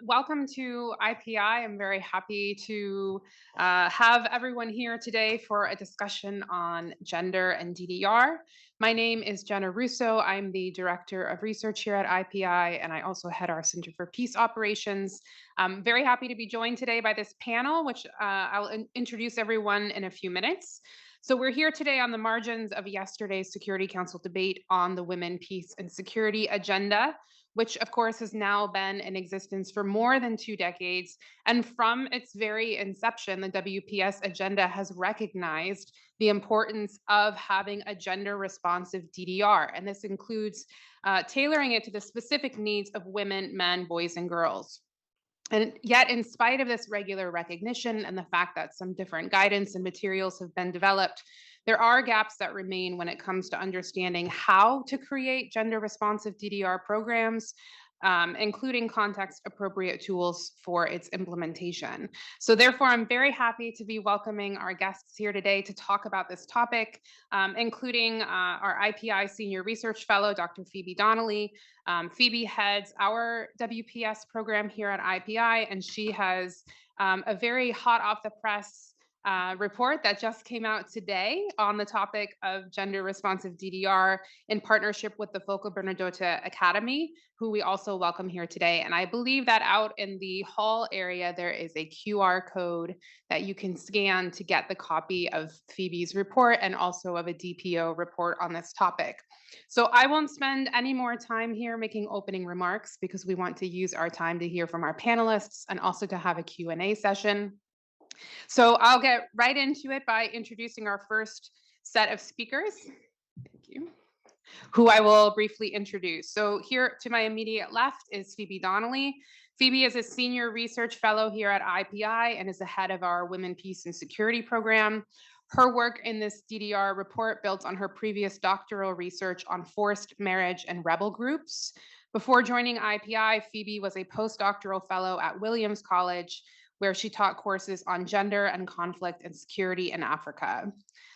Welcome to IPI. I'm very happy to have everyone here today for a discussion on gender and DDR. My name is Jenna Russo. I'm the Director of Research here at IPI, and I also head our Center for Peace Operations. I'm very happy to be joined today by this panel, which I'll introduce everyone in a few minutes. So we're here today on the margins of yesterday's Security Council debate on the Women, Peace, and Security agenda, which of course has now been in existence for more than 2 decades. And from its very inception, the WPS agenda has recognized the importance of having a gender responsive DDR. And this includes tailoring it to the specific needs of women, men, boys, and girls. And yet, in spite of this regular recognition and the fact that some different guidance and materials have been developed, there are gaps that remain when it comes to understanding how to create gender responsive DDR programs, including context appropriate tools for its implementation. So therefore, I'm very happy to be welcoming our guests here today to talk about this topic, including our IPI Senior Research Fellow, Dr. Phoebe Donnelly. Phoebe heads our WPS program here at IPI, and she has a very hot off the press report that just came out today on the topic of gender responsive DDR in partnership with the Folco Bernadotte Academy, who we also welcome here today. And I believe that out in the hall area, there is a QR code that you can scan to get the copy of Phoebe's report and also of a DPO report on this topic. So I won't spend any more time here making opening remarks because we want to use our time to hear from our panelists and also to have a Q&A session. So I'll get right into it by introducing our first set of speakers. Thank you. Who I will briefly introduce. So here to my immediate left is Phoebe Donnelly. Phoebe is a senior research fellow here at IPI and is the head of our Women, Peace, and Security program. Her work in this DDR report builds on her previous doctoral research on forced marriage and rebel groups. Before joining IPI, Phoebe was a postdoctoral fellow at Williams College, where she taught courses on gender and conflict and security in Africa.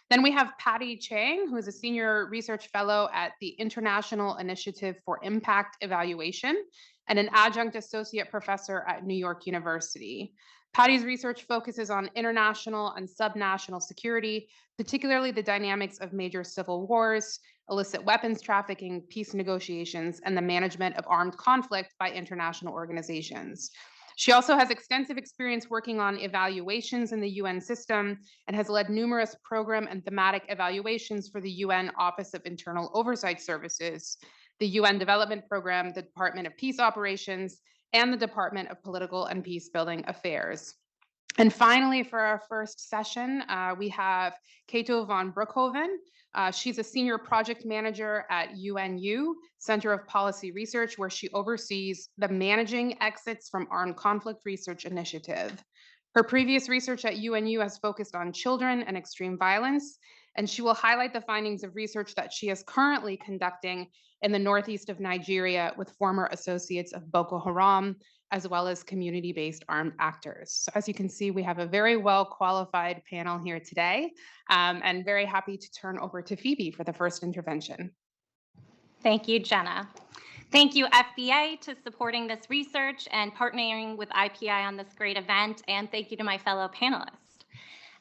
Then we have Patty Chang, who is a senior research fellow at the International Initiative for Impact Evaluation and an adjunct associate professor at New York University. Patty's research focuses on international and subnational security, particularly the dynamics of major civil wars, illicit weapons trafficking, peace negotiations, and the management of armed conflict by international organizations. She also has extensive experience working on evaluations in the UN system and has led numerous program and thematic evaluations for the UN Office of Internal Oversight Services, the UN Development Program, the Department of Peace Operations, and the Department of Political and Peacebuilding Affairs. And finally, for our first session, we have Kato von Broekhoven. She's a senior project manager at UNU, Center of Policy Research, where she oversees the Managing Exits from Armed Conflict Research Initiative. Her previous research at UNU has focused on children and extreme violence, and she will highlight the findings of research that she is currently conducting in the northeast of Nigeria with former associates of Boko Haram, as well as community-based armed actors. So as you can see, we have a very well-qualified panel here today, and very happy to turn over to Phoebe for the first intervention. Thank you, Jenna. Thank you, FBA, to supporting this research and partnering with IPI on this great event, and thank you to my fellow panelists.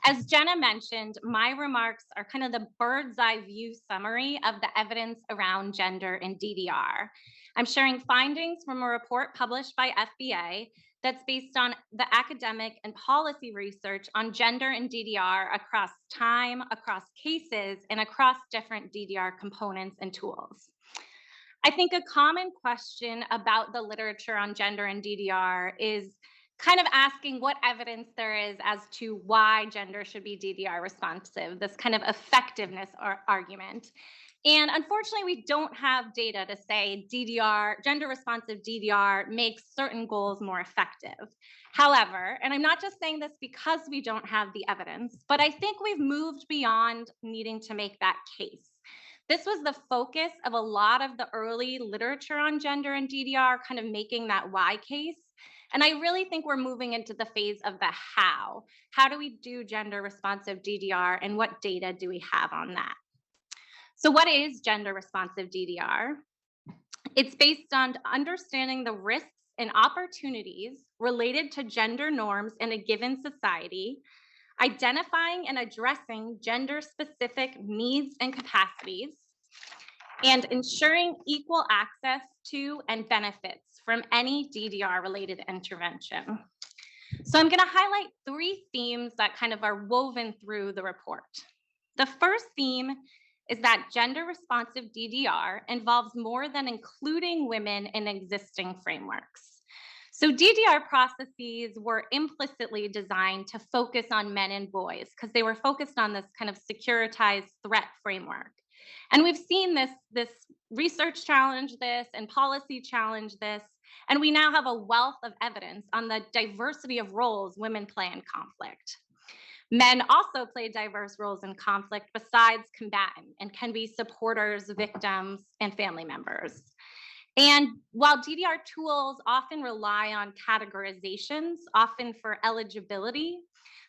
As Jenna mentioned, my remarks are kind of the bird's eye view summary of the evidence around gender in DDR. I'm sharing findings from a report published by FBA that's based on the academic and policy research on gender in DDR across time, across cases, and across different DDR components and tools. I think a common question about the literature on gender in DDR is kind of asking what evidence there is as to why gender should be DDR responsive, this kind of effectiveness argument. And unfortunately, we don't have data to say gender responsive DDR makes certain goals more effective. However, and I'm not just saying this because we don't have the evidence, but I think we've moved beyond needing to make that case. This was the focus of a lot of the early literature on gender and DDR, kind of making that why case. And I really think we're moving into the phase of the how. How do we do gender responsive DDR and what data do we have on that? So what is gender responsive DDR? It's based on understanding the risks and opportunities related to gender norms in a given society, identifying and addressing gender-specific needs and capacities, and ensuring equal access to and benefits from any DDR-related intervention. So I'm going to highlight three themes that kind of are woven through the report. The first theme is that gender responsive DDR involves more than including women in existing frameworks. So DDR processes were implicitly designed to focus on men and boys because they were focused on this kind of securitized threat framework. And we've seen this research challenge this and policy challenge this. And we now have a wealth of evidence on the diversity of roles women play in conflict. Men also play diverse roles in conflict besides combatant and can be supporters, victims, and family members. And while DDR tools often rely on categorizations, often for eligibility,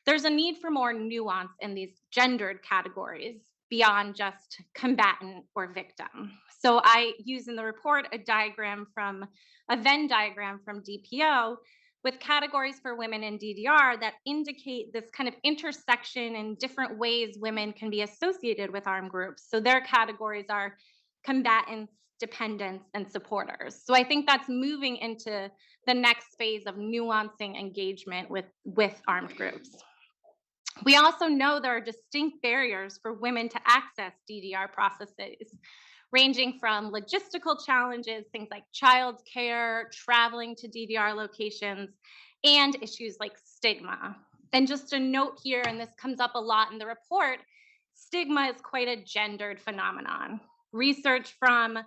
there's a need for more nuance in these gendered categories beyond just combatant or victim. So I use in the report a Venn diagram from DPO with categories for women in DDR that indicate this kind of intersection in different ways women can be associated with armed groups. So their categories are combatants, dependents, and supporters. So I think that's moving into the next phase of nuancing engagement with armed groups. We also know there are distinct barriers for women to access DDR processes, ranging from logistical challenges, things like childcare, traveling to DDR locations, and issues like stigma. And just a note here, and this comes up a lot in the report, stigma is quite a gendered phenomenon. Research from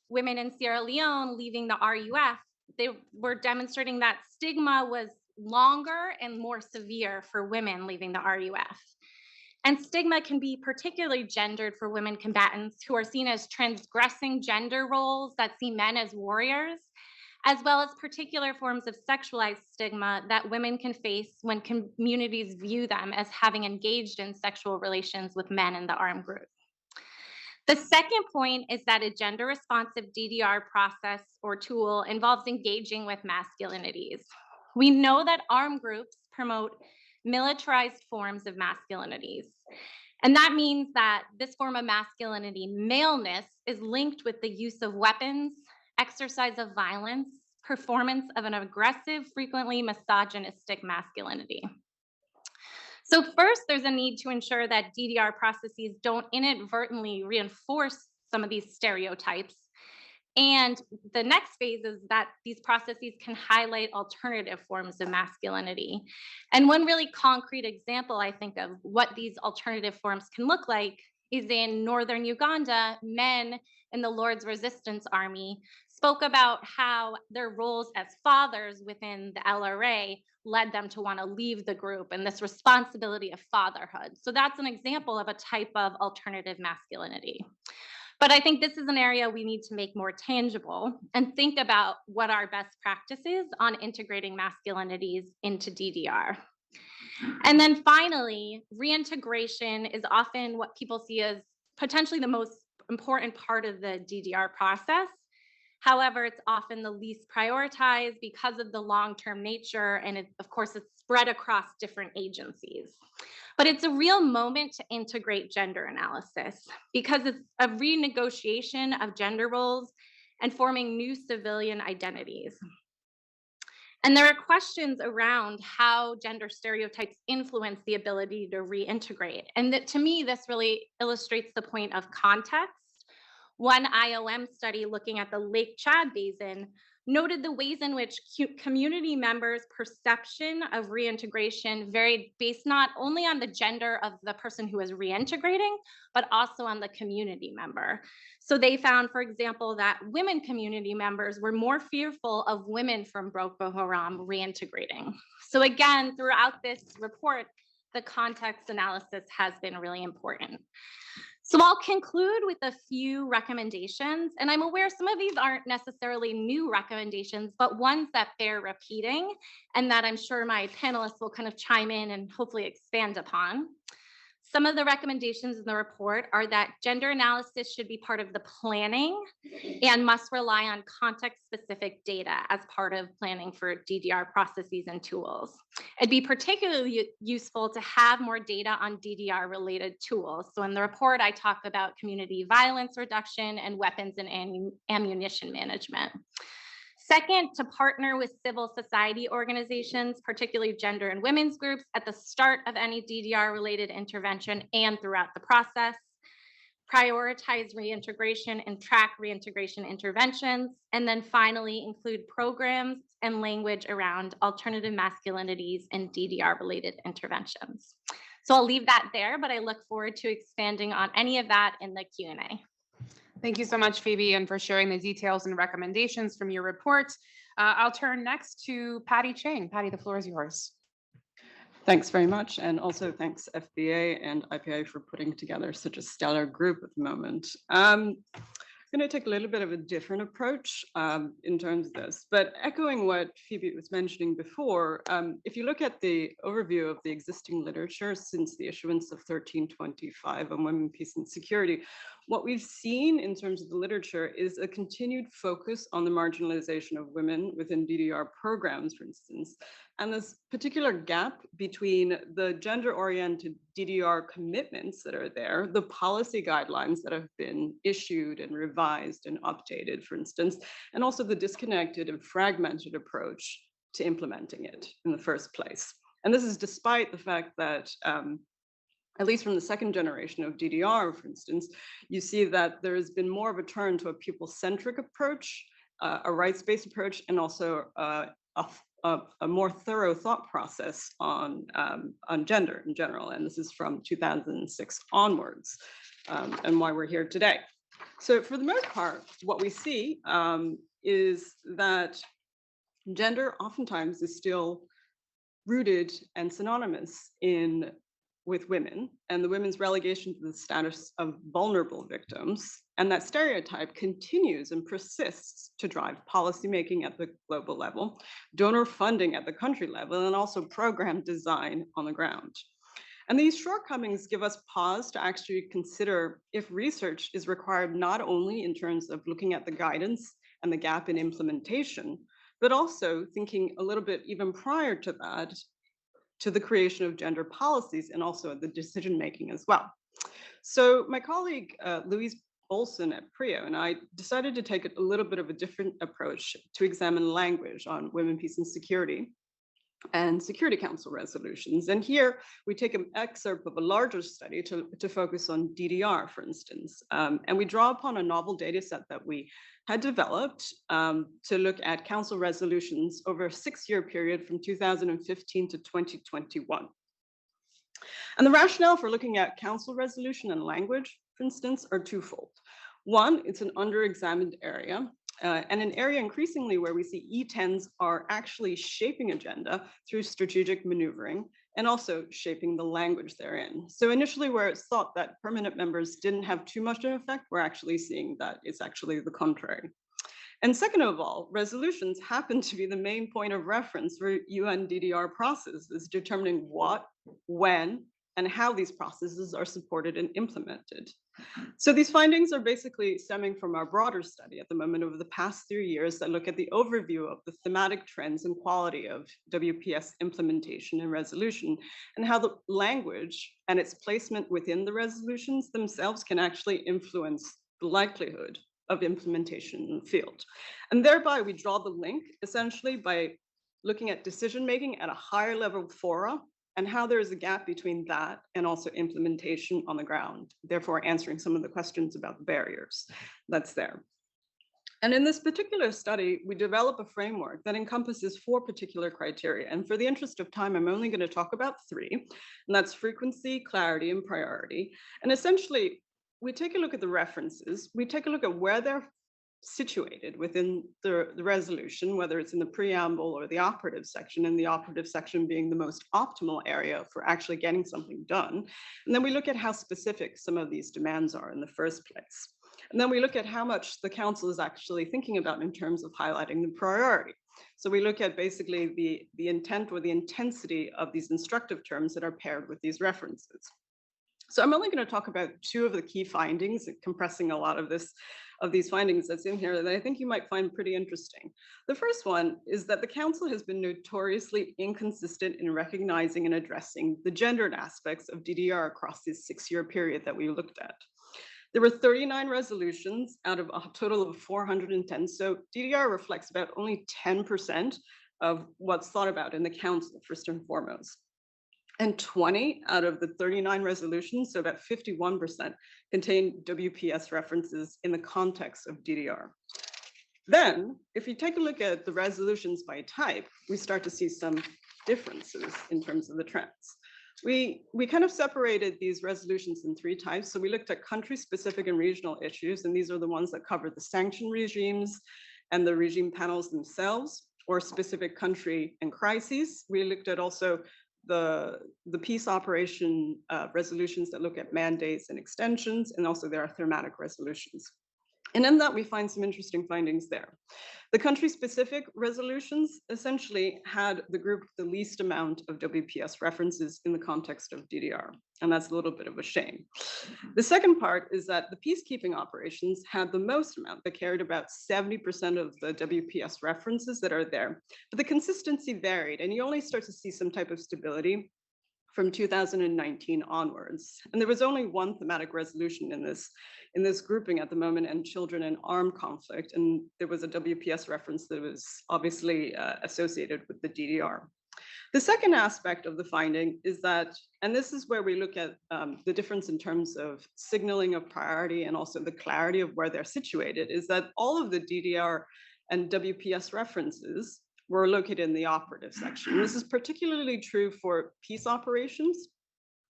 women in Sierra Leone leaving the RUF, they were demonstrating that stigma was longer and more severe for women leaving the RUF. And stigma can be particularly gendered for women combatants who are seen as transgressing gender roles that see men as warriors, as well as particular forms of sexualized stigma that women can face when communities view them as having engaged in sexual relations with men in the armed group. The second point is that a gender responsive DDR process or tool involves engaging with masculinities. We know that armed groups promote militarized forms of masculinities. And that means that this form of masculinity, maleness, is linked with the use of weapons, exercise of violence, performance of an aggressive, frequently misogynistic masculinity. So first, there's a need to ensure that DDR processes don't inadvertently reinforce some of these stereotypes. And the next phase is that these processes can highlight alternative forms of masculinity. And one really concrete example, I think, of what these alternative forms can look like is in northern Uganda, men in the Lord's Resistance Army spoke about how their roles as fathers within the LRA led them to want to leave the group and this responsibility of fatherhood. So that's an example of a type of alternative masculinity. But I think this is an area we need to make more tangible and think about what our best practices on integrating masculinities into DDR. And then finally, reintegration is often what people see as potentially the most important part of the DDR process. However, it's often the least prioritized because of the long-term nature, and of course, it's spread across different agencies. But it's a real moment to integrate gender analysis because it's a renegotiation of gender roles and forming new civilian identities. And there are questions around how gender stereotypes influence the ability to reintegrate. And that, to me, this really illustrates the point of context. One IOM study looking at the Lake Chad Basin noted the ways in which community members' perception of reintegration varied based not only on the gender of the person who was reintegrating, but also on the community member. So they found, for example, that women community members were more fearful of women from Boko Haram reintegrating. So again, throughout this report, the context analysis has been really important. So I'll conclude with a few recommendations, and I'm aware some of these aren't necessarily new recommendations, but ones that bear repeating and that I'm sure my panelists will kind of chime in and hopefully expand upon. Some of the recommendations in the report are that gender analysis should be part of the planning and must rely on context-specific data as part of planning for DDR processes and tools. It'd be particularly useful to have more data on DDR-related tools. So in the report, I talk about community violence reduction and weapons and ammunition management. Second, to partner with civil society organizations, particularly gender and women's groups, at the start of any DDR-related intervention and throughout the process. Prioritize reintegration and track reintegration interventions. And then finally, include programs and language around alternative masculinities and DDR-related interventions. So I'll leave that there, but I look forward to expanding on any of that in the Q&A. Thank you so much, Phoebe, and for sharing the details and recommendations from your report. I'll turn next to Patty Chang. Patty, the floor is yours. Thanks very much. And also thanks FBA and IPA for putting together such a stellar group at the moment. I'm going to take a little bit of a different approach in terms of this, but echoing what Phoebe was mentioning before, if you look at the overview of the existing literature since the issuance of 1325 on women, peace, and security, what we've seen in terms of the literature is a continued focus on the marginalization of women within DDR programs, for instance, and this particular gap between the gender-oriented DDR commitments that are there, the policy guidelines that have been issued and revised and updated, for instance, and also the disconnected and fragmented approach to implementing it in the first place. And this is despite the fact that at least from the second generation of DDR, for instance, you see that there has been more of a turn to a people-centric approach, a rights-based approach, and also a more thorough thought process on gender in general. And this is from 2006 onwards, and why we're here today. So for the most part, what we see is that gender oftentimes is still rooted and synonymous with women and the women's relegation to the status of vulnerable victims. And that stereotype continues and persists to drive policymaking at the global level, donor funding at the country level, and also program design on the ground. And these shortcomings give us pause to actually consider if research is required not only in terms of looking at the guidance and the gap in implementation, but also thinking a little bit even prior to that, to the creation of gender policies and also the decision-making as well. So my colleague, Louise Olson at PRIO, and I decided to take a little bit of a different approach to examine language on women, peace, and security and Security Council resolutions. And here we take an excerpt of a larger study to focus on DDR, for instance. And we draw upon a novel data set that we had developed to look at council resolutions over a 6-year period from 2015 to 2021. And the rationale for looking at council resolution and language, for instance, are twofold. One, it's an under-examined area, and an area increasingly where we see E10s are actually shaping agenda through strategic maneuvering and also shaping the language therein. So initially where it's thought that permanent members didn't have too much of an effect, we're actually seeing that it's actually the contrary. And second of all, resolutions happen to be the main point of reference for UN DDR processes, determining what, when, and how these processes are supported and implemented. So these findings are basically stemming from our broader study at the moment over the past 3 years that look at the overview of the thematic trends and quality of WPS implementation and resolution, and how the language and its placement within the resolutions themselves can actually influence the likelihood of implementation in the field. And thereby we draw the link essentially by looking at decision-making at a higher level fora and how there is a gap between that and also implementation on the ground, therefore answering some of the questions about the barriers that's there. And in this particular study, we develop a framework that encompasses 4 particular criteria. And for the interest of time, I'm only going to talk about 3, and that's frequency, clarity, and priority. And essentially, we take a look at the references, we take a look at where they're situated within the resolution, whether it's in the preamble or the operative section, and the operative section being the most optimal area for actually getting something done. And then we look at how specific some of these demands are in the first place. And then we look at how much the council is actually thinking about in terms of highlighting the priority. So we look at basically the intent or the intensity of these instructive terms that are paired with these references. So I'm only going to talk about two of the key findings, compressing a lot of these findings that's in here that I think you might find pretty interesting. The first one is that the Council has been notoriously inconsistent in recognizing and addressing the gendered aspects of DDR across this 6-year period that we looked at. There were 39 resolutions out of a total of 410. So DDR reflects about only 10% of what's thought about in the Council, first and foremost. And 20 out of the 39 resolutions, so about 51%, contain WPS references in the context of DDR. Then, if you take a look at the resolutions by type, we start to see some differences in terms of the trends. We kind of separated these resolutions in 3 types. So we looked at country-specific and regional issues, and these are the ones that cover the sanction regimes and the regime panels themselves, or specific country and crises. We looked at also the peace operation resolutions that look at mandates and extensions, and also there are thematic resolutions. And in that, we find some interesting findings there. The country-specific resolutions essentially had the group with the least amount of WPS references in the context of DDR, and that's a little bit of a shame. The second part is that the peacekeeping operations had the most amount. They carried about 70% of the WPS references that are there, but the consistency varied, and you only start to see some type of stability from 2019 onwards. And there was only one thematic resolution in this grouping at the moment, and children in armed conflict. And there was a WPS reference that was obviously associated with the DDR. The second aspect of the finding is that, and this is where we look at the difference in terms of signaling of priority and also the clarity of where they're situated, is that all of the DDR and WPS references were located in the operative section. This is particularly true for peace operations,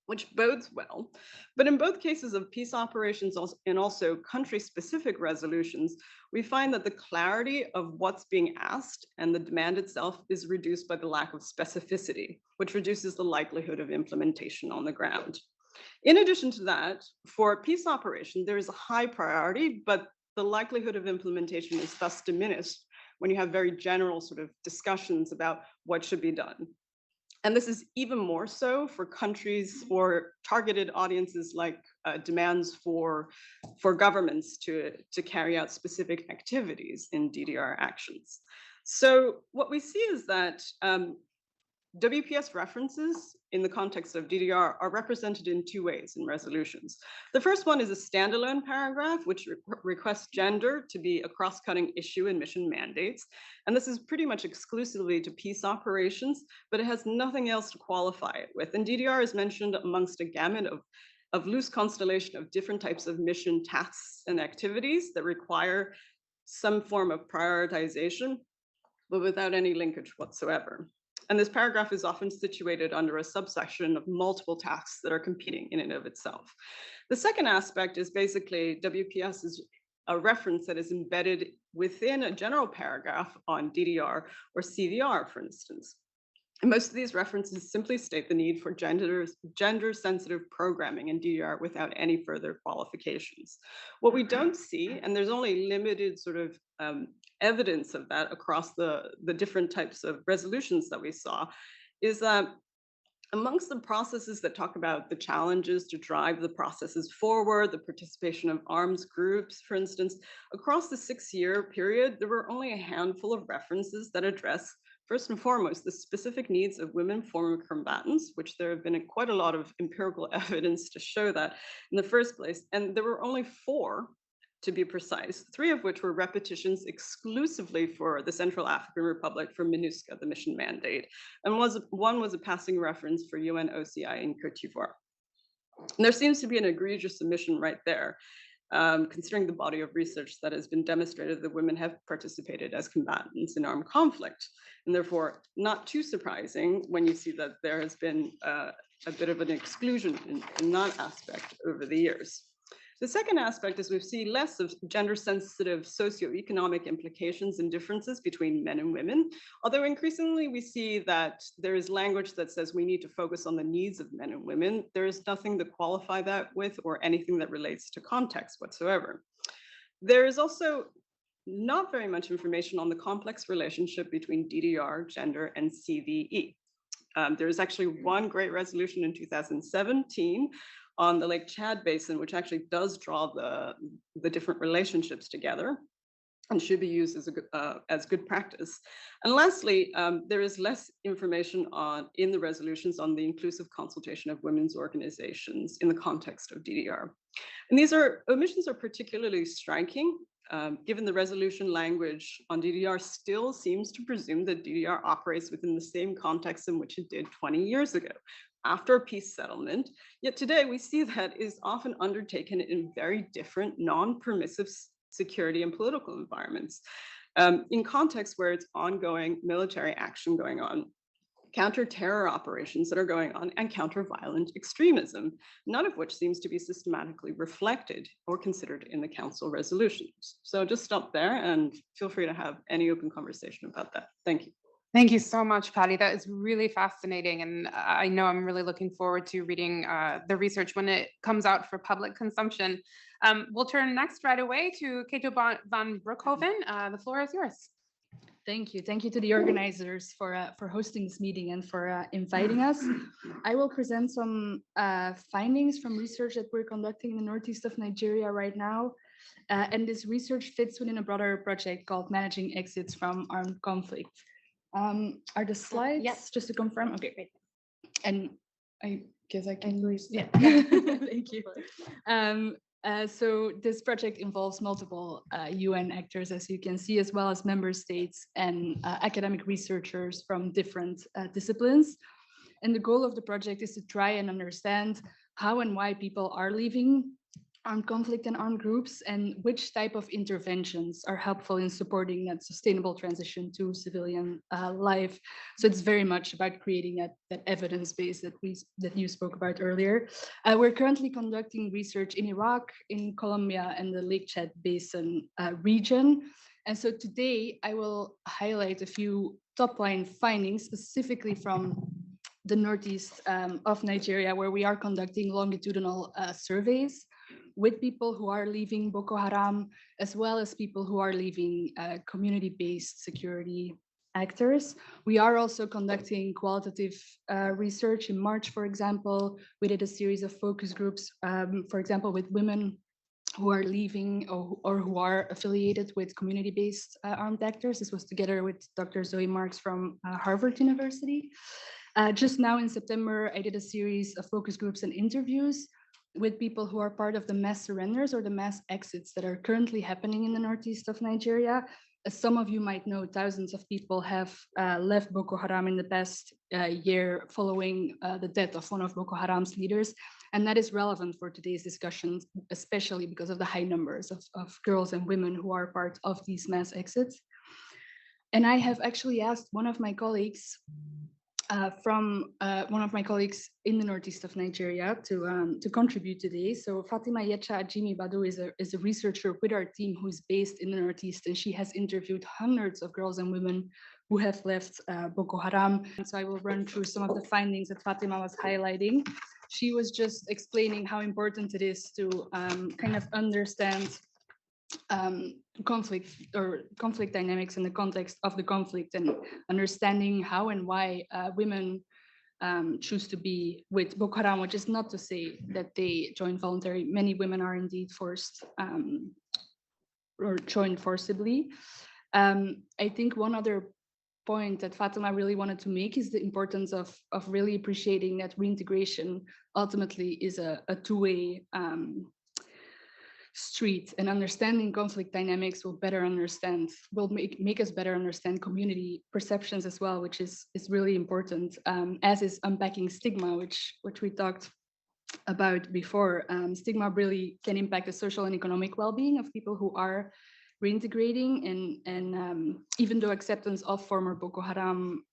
which bodes well. But in both cases of peace operations and also country-specific resolutions, we find that the clarity of what's being asked and the demand itself is reduced by the lack of specificity, which reduces the likelihood of implementation on the ground. In addition to that, for peace operation, there is a high priority, but the likelihood of implementation is thus diminished when you have very general sort of discussions about what should be done. And this is even more so for countries or targeted audiences like demands for governments to carry out specific activities in DDR actions. So what we see is that WPS references in the context of DDR are represented in 2 ways in resolutions. The first one is a standalone paragraph, which requests gender to be a cross-cutting issue in mission mandates. And this is pretty much exclusively to peace operations, but it has nothing else to qualify it with. And DDR is mentioned amongst a gamut of loose constellation of different types of mission tasks and activities that require some form of prioritization, but without any linkage whatsoever. And this paragraph is often situated under a subsection of multiple tasks that are competing in and of itself. The second aspect is basically WPS is a reference that is embedded within a general paragraph on DDR or CVR, for instance. And most of these references simply state the need for gender-sensitive programming in DDR without any further qualifications. What we don't see, and there's only limited sort of evidence of that across the different types of resolutions that we saw, is that amongst the processes that talk about the challenges to drive the processes forward, the participation of arms groups, for instance, across the 6-year period, there were only a handful of references that address, first and foremost, the specific needs of women former combatants, which there have been quite a lot of empirical evidence to show that in the first place. And there were only 4, to be precise, 3 of which were repetitions exclusively for the Central African Republic for MINUSCA, the mission mandate. And one was a passing reference for UNOCI in Côte d'Ivoire. And there seems to be an egregious omission right there, considering the body of research that has been demonstrated that women have participated as combatants in armed conflict. And therefore, not too surprising when you see that there has been a bit of an exclusion in that aspect over the years. The second aspect is we see less of gender-sensitive socioeconomic implications and differences between men and women, although increasingly we see that there is language that says we need to focus on the needs of men and women. There is nothing to qualify that with or anything that relates to context whatsoever. There is also not very much information on the complex relationship between DDR, gender, and CVE. There is actually one great resolution in 2017 on the Lake Chad Basin, which actually does draw the different relationships together and should be used as good practice. And lastly, there is less information in the resolutions on the inclusive consultation of women's organizations in the context of DDR. And these omissions are particularly striking, given the resolution language on DDR still seems to presume that DDR operates within the same context in which it did 20 years ago, after a peace settlement. Yet today we see that is often undertaken in very different non-permissive security and political environments, in contexts where it's ongoing military action going on, counter-terror operations that are going on, and counter-violent extremism, none of which seems to be systematically reflected or considered in the council resolutions. So just stop there and feel free to have any open conversation about that. Thank you. Thank you so much, Patty. That is really fascinating. And I know I'm really looking forward to reading the research when it comes out for public consumption. We'll turn next right away to Kato van Broekhoven. The floor is yours. Thank you. Thank you to the organizers for hosting this meeting and for inviting us. I will present some findings from research that we're conducting in the northeast of Nigeria right now. And this research fits within a broader project called Managing Exits from Armed Conflict. Are the slides? Yes. Just to confirm? Okay, great. And I guess I can use. Yeah. Thank you. So this project involves multiple UN actors, as you can see, as well as member states and academic researchers from different disciplines. And the goal of the project is to try and understand how and why people are leaving armed conflict and armed groups, and which type of interventions are helpful in supporting that sustainable transition to civilian life. So it's very much about creating that evidence base that you spoke about earlier. We're currently conducting research in Iraq, in Colombia, and the Lake Chad Basin region. And so today I will highlight a few top-line findings, specifically from the northeast of Nigeria, where we are conducting longitudinal surveys with people who are leaving Boko Haram, as well as people who are leaving community-based security actors. We are also conducting qualitative research. In March, for example, we did a series of focus groups, for example, with women who are leaving or who are affiliated with community-based armed actors. This was together with Dr. Zoe Marks from Harvard University. Just now in September, I did a series of focus groups and interviews with people who are part of the mass surrenders or the mass exits that are currently happening in the northeast of Nigeria. As some of you might know, thousands of people have left Boko Haram in the past year following the death of one of Boko Haram's leaders. And that is relevant for today's discussions, especially because of the high numbers of girls and women who are part of these mass exits. And I have actually asked one of my colleagues in the northeast of Nigeria to contribute today. So Fatima Yecha Ajimi Badu is a researcher with our team who is based in the northeast, and she has interviewed hundreds of girls and women who have left Boko Haram. And so I will run through some of the findings that Fatima was highlighting. She was just explaining how important it is to kind of understand conflict dynamics in the context of the conflict, and understanding how and why women choose to be with Boko Haram, which is not to say that they join voluntarily. Many women are indeed forced or joined forcibly. I think one other point that Fatima really wanted to make is the importance of really appreciating that reintegration ultimately is a two-way street, and understanding conflict dynamics will make us better understand community perceptions as well, which is really important, as is unpacking stigma, which we talked about before. Stigma really can impact the social and economic well-being of people who are reintegrating, and even though acceptance of former Boko Haram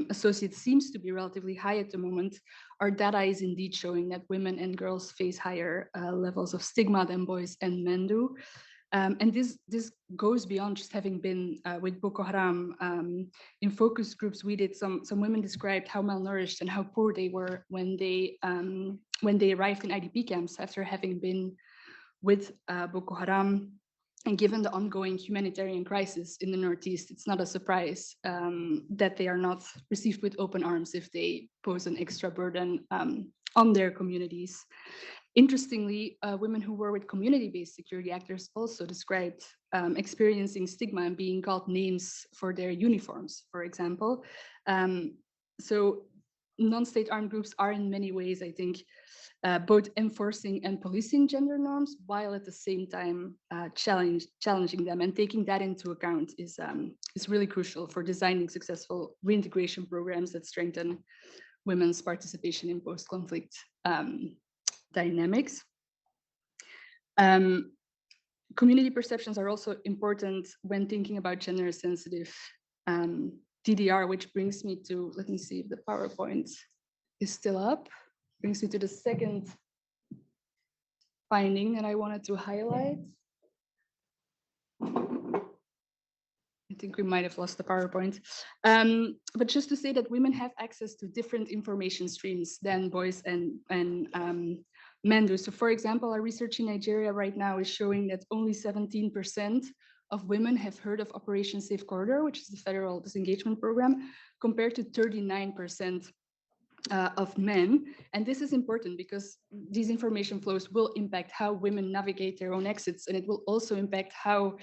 associates seems to be relatively high at the moment, our data is indeed showing that women and girls face higher levels of stigma than boys and men do. And this goes beyond just having been with Boko Haram. In focus groups, we did some women described how malnourished and how poor they were when they arrived in IDP camps after having been with Boko Haram. And given the ongoing humanitarian crisis in the Northeast, it's not a surprise that they are not received with open arms if they pose an extra burden on their communities. Interestingly, women who were with community-based security actors also described experiencing stigma and being called names for their uniforms, for example. So non-state armed groups are in many ways, I think, both enforcing and policing gender norms, while at the same time challenging them. And taking that into account is really crucial for designing successful reintegration programs that strengthen women's participation in post-conflict dynamics. Community perceptions are also important when thinking about gender-sensitive DDR, which brings me to, let me see if the PowerPoint is still up, brings me to the second finding that I wanted to highlight. I think we might have lost the PowerPoint. But just to say that women have access to different information streams than boys and men do. So for example, our research in Nigeria right now is showing that only 17% of women have heard of Operation Safe Corridor, which is the federal disengagement program, compared to 39% of men. And this is important because these information flows will impact how women navigate their own exits, and it will also impact how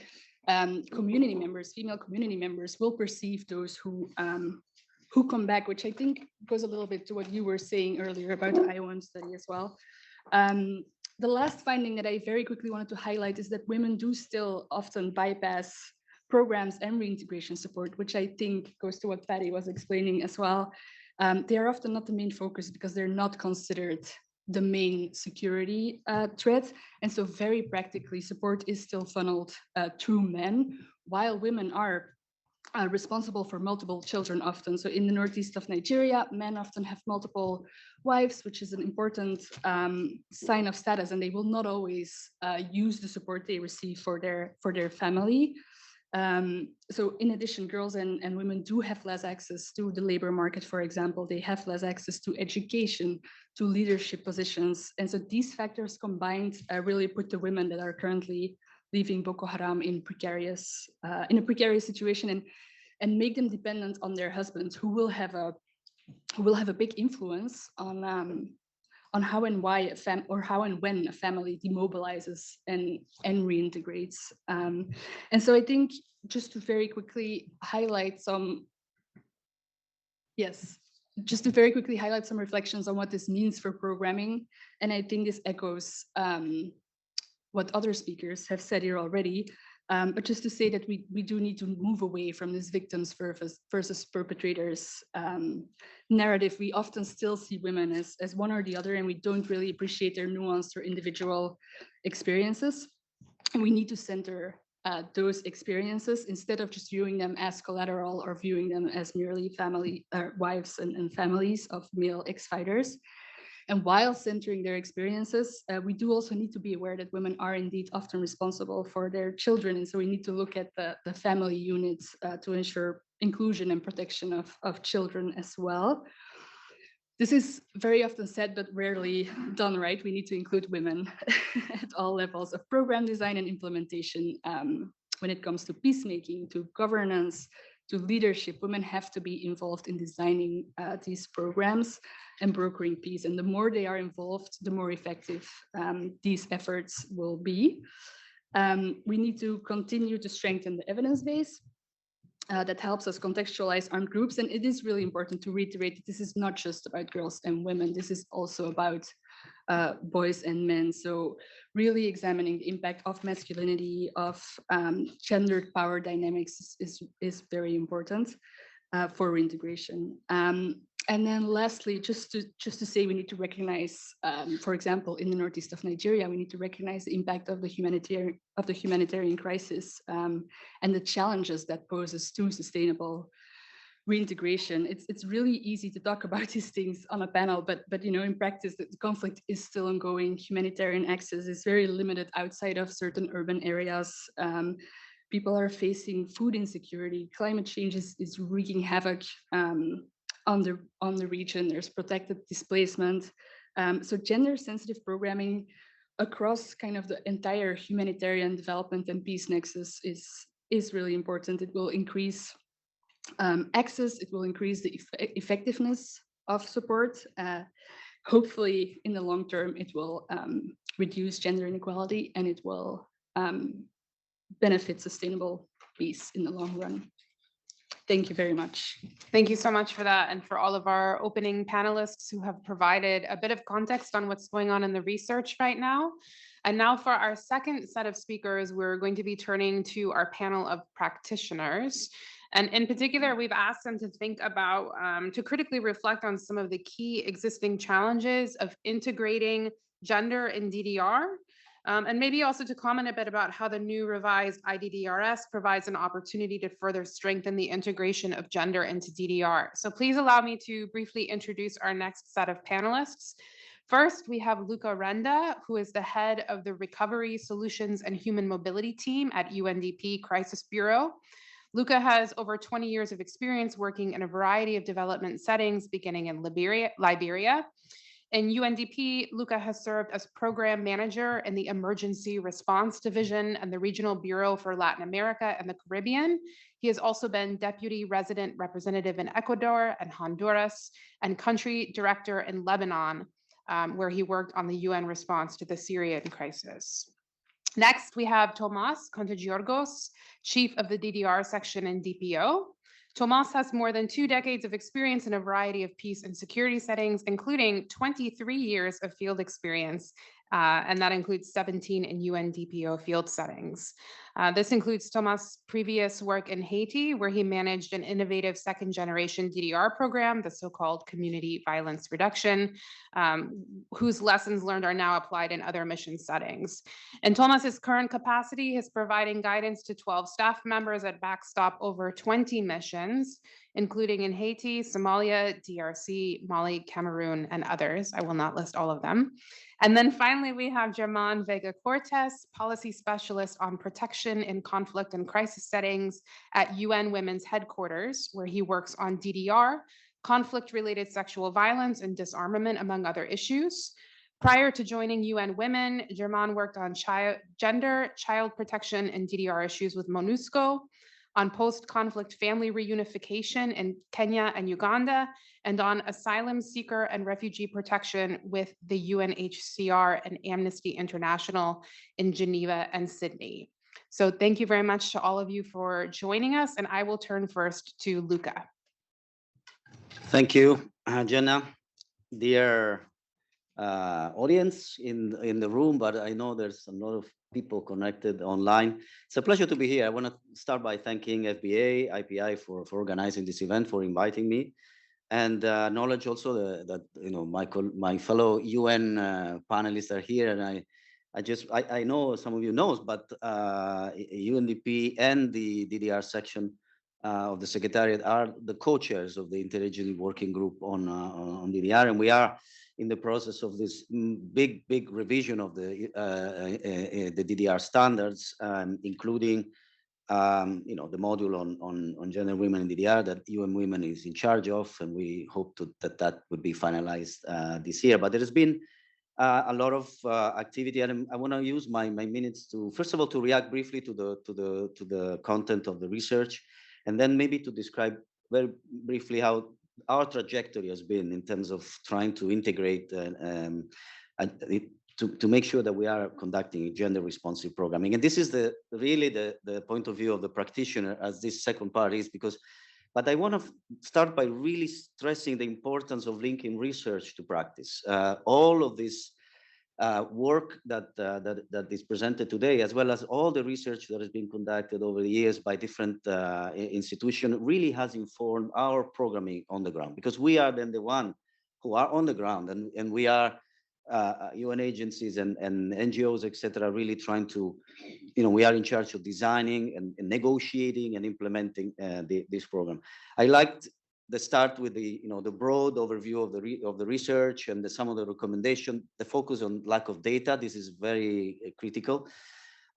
community members, female community members, will perceive those who come back, which I think goes a little bit to what you were saying earlier about the IOM study as well. The last finding that I very quickly wanted to highlight is that women do still often bypass programs and reintegration support, which I think goes to what Patty was explaining as well. They are often not the main focus because they're not considered the main security threat. And so very practically, support is still funneled through men, while women are responsible for multiple children often. So in the northeast of Nigeria, men often have multiple wives, which is an important sign of status, and they will not always use the support they receive for their family. So in addition, girls and women do have less access to the labor market, for example. They have less access to education, to leadership positions. And so these factors combined really put the women that are currently leaving Boko Haram in a precarious situation and make them dependent on their husbands, who will have a big influence on how and why how and when a family demobilizes and reintegrates. And so I think just to very quickly highlight some reflections on what this means for programming. And I think this echoes what other speakers have said here already. But just to say that we do need to move away from this victims versus perpetrators narrative. We often still see women as one or the other, and we don't really appreciate their nuanced or individual experiences. And we need to center those experiences instead of just viewing them as collateral or viewing them as merely family wives and families of male ex-fighters. And while centering their experiences, we do also need to be aware that women are indeed often responsible for their children. And so we need to look at the family units to ensure inclusion and protection of children as well. This is very often said, but rarely done, right? We need to include women at all levels of program design and implementation. When it comes to peacemaking, to governance, to leadership, women have to be involved in designing these programs and brokering peace. And the more they are involved, the more effective these efforts will be. We need to continue to strengthen the evidence base that helps us contextualize armed groups. And it is really important to reiterate that this is not just about girls and women. This is also about boys and men. So really examining the impact of masculinity, of gendered power dynamics is very important for reintegration. And then lastly, just to say, we need to recognize, for example, in the northeast of Nigeria, we need to recognize the impact of the humanitarian crisis and the challenges that poses to sustainable reintegration. It's really easy to talk about these things on a panel, but in practice, the conflict is still ongoing. Humanitarian access is very limited outside of certain urban areas. People are facing food insecurity. Climate change is wreaking havoc on the region. There's protected displacement. So gender-sensitive programming across kind of the entire humanitarian development and peace nexus is really important. It will increase access. It will increase the effectiveness of support. hopefully in the long term, it will reduce gender inequality and it will benefit sustainable peace in the long run. Thank you very much. Thank you so much for that, and for all of our opening panelists who have provided a bit of context on what's going on in the research right now. And now for our second set of speakers, we're going to be turning to our panel of practitioners. And in particular, we've asked them to think about, to critically reflect on some of the key existing challenges of integrating gender in DDR. And maybe also to comment a bit about how the new revised IDDRS provides an opportunity to further strengthen the integration of gender into DDR. So please allow me to briefly introduce our next set of panelists. First, we have Luca Renda, who is the head of the Recovery Solutions and Human Mobility Team at UNDP Crisis Bureau. Luca has over 20 years of experience working in a variety of development settings, beginning in Liberia. In UNDP, Luca has served as program manager in the Emergency Response Division and the Regional Bureau for Latin America and the Caribbean. He has also been deputy resident representative in Ecuador and Honduras and country director in Lebanon, where he worked on the UN response to the Syrian crisis. Next, we have Tomas Contagiorgos, chief of the DDR section in DPO. Tomas has more than 2 decades of experience in a variety of peace and security settings, including 23 years of field experience, and that includes 17 in UNDPO field settings. This includes Tomas' previous work in Haiti, where he managed an innovative second-generation DDR program, the so-called Community Violence Reduction, whose lessons learned are now applied in other mission settings. And Tomas's current capacity is providing guidance to 12 staff members at Backstop over 20 missions, including in Haiti, Somalia, DRC, Mali, Cameroon, and others. I will not list all of them. And then finally, we have Germán Vega Cortes, policy specialist on protection in conflict and crisis settings at UN Women's Headquarters, where he works on DDR, conflict-related sexual violence and disarmament, among other issues. Prior to joining UN Women, Germán worked on gender, child protection, and DDR issues with MONUSCO, on post-conflict family reunification in Kenya and Uganda, and on asylum seeker and refugee protection with the UNHCR and Amnesty International in Geneva and Sydney. So thank you very much to all of you for joining us, and I will turn first to Luca. Thank you, Jenna. Dear audience in the room, but I know there's a lot of people connected online. It's a pleasure to be here. I want to start by thanking FBA, IPI for organizing this event, for inviting me, and acknowledge also that my fellow UN panelists are here, and I know some of you knows, but UNDP and the DDR section of the Secretariat are the co-chairs of the Interagency Working Group on DDR, and we are in the process of this big revision of the DDR standards, including the module on gender and women in DDR that UN Women is in charge of, and we hope that would be finalized this year. But there has been a lot of activity, and I want to use my minutes to, first of all, to react briefly to the content of the research, and then maybe to describe very briefly how our trajectory has been in terms of trying to integrate to make sure that we are conducting gender responsive programming. And this is really the point of view of the practitioner, as this second part is, but I want to start by really stressing the importance of linking research to practice. All of this work that is presented today, as well as all the research that has been conducted over the years by different institutions, really has informed our programming on the ground, because we are then the one who are on the ground, and we are UN agencies and NGOs, etc., really trying to, we are in charge of designing and negotiating and implementing this program. I liked the start with the broad overview of the research and some of the recommendation, the focus on lack of data. This is very critical.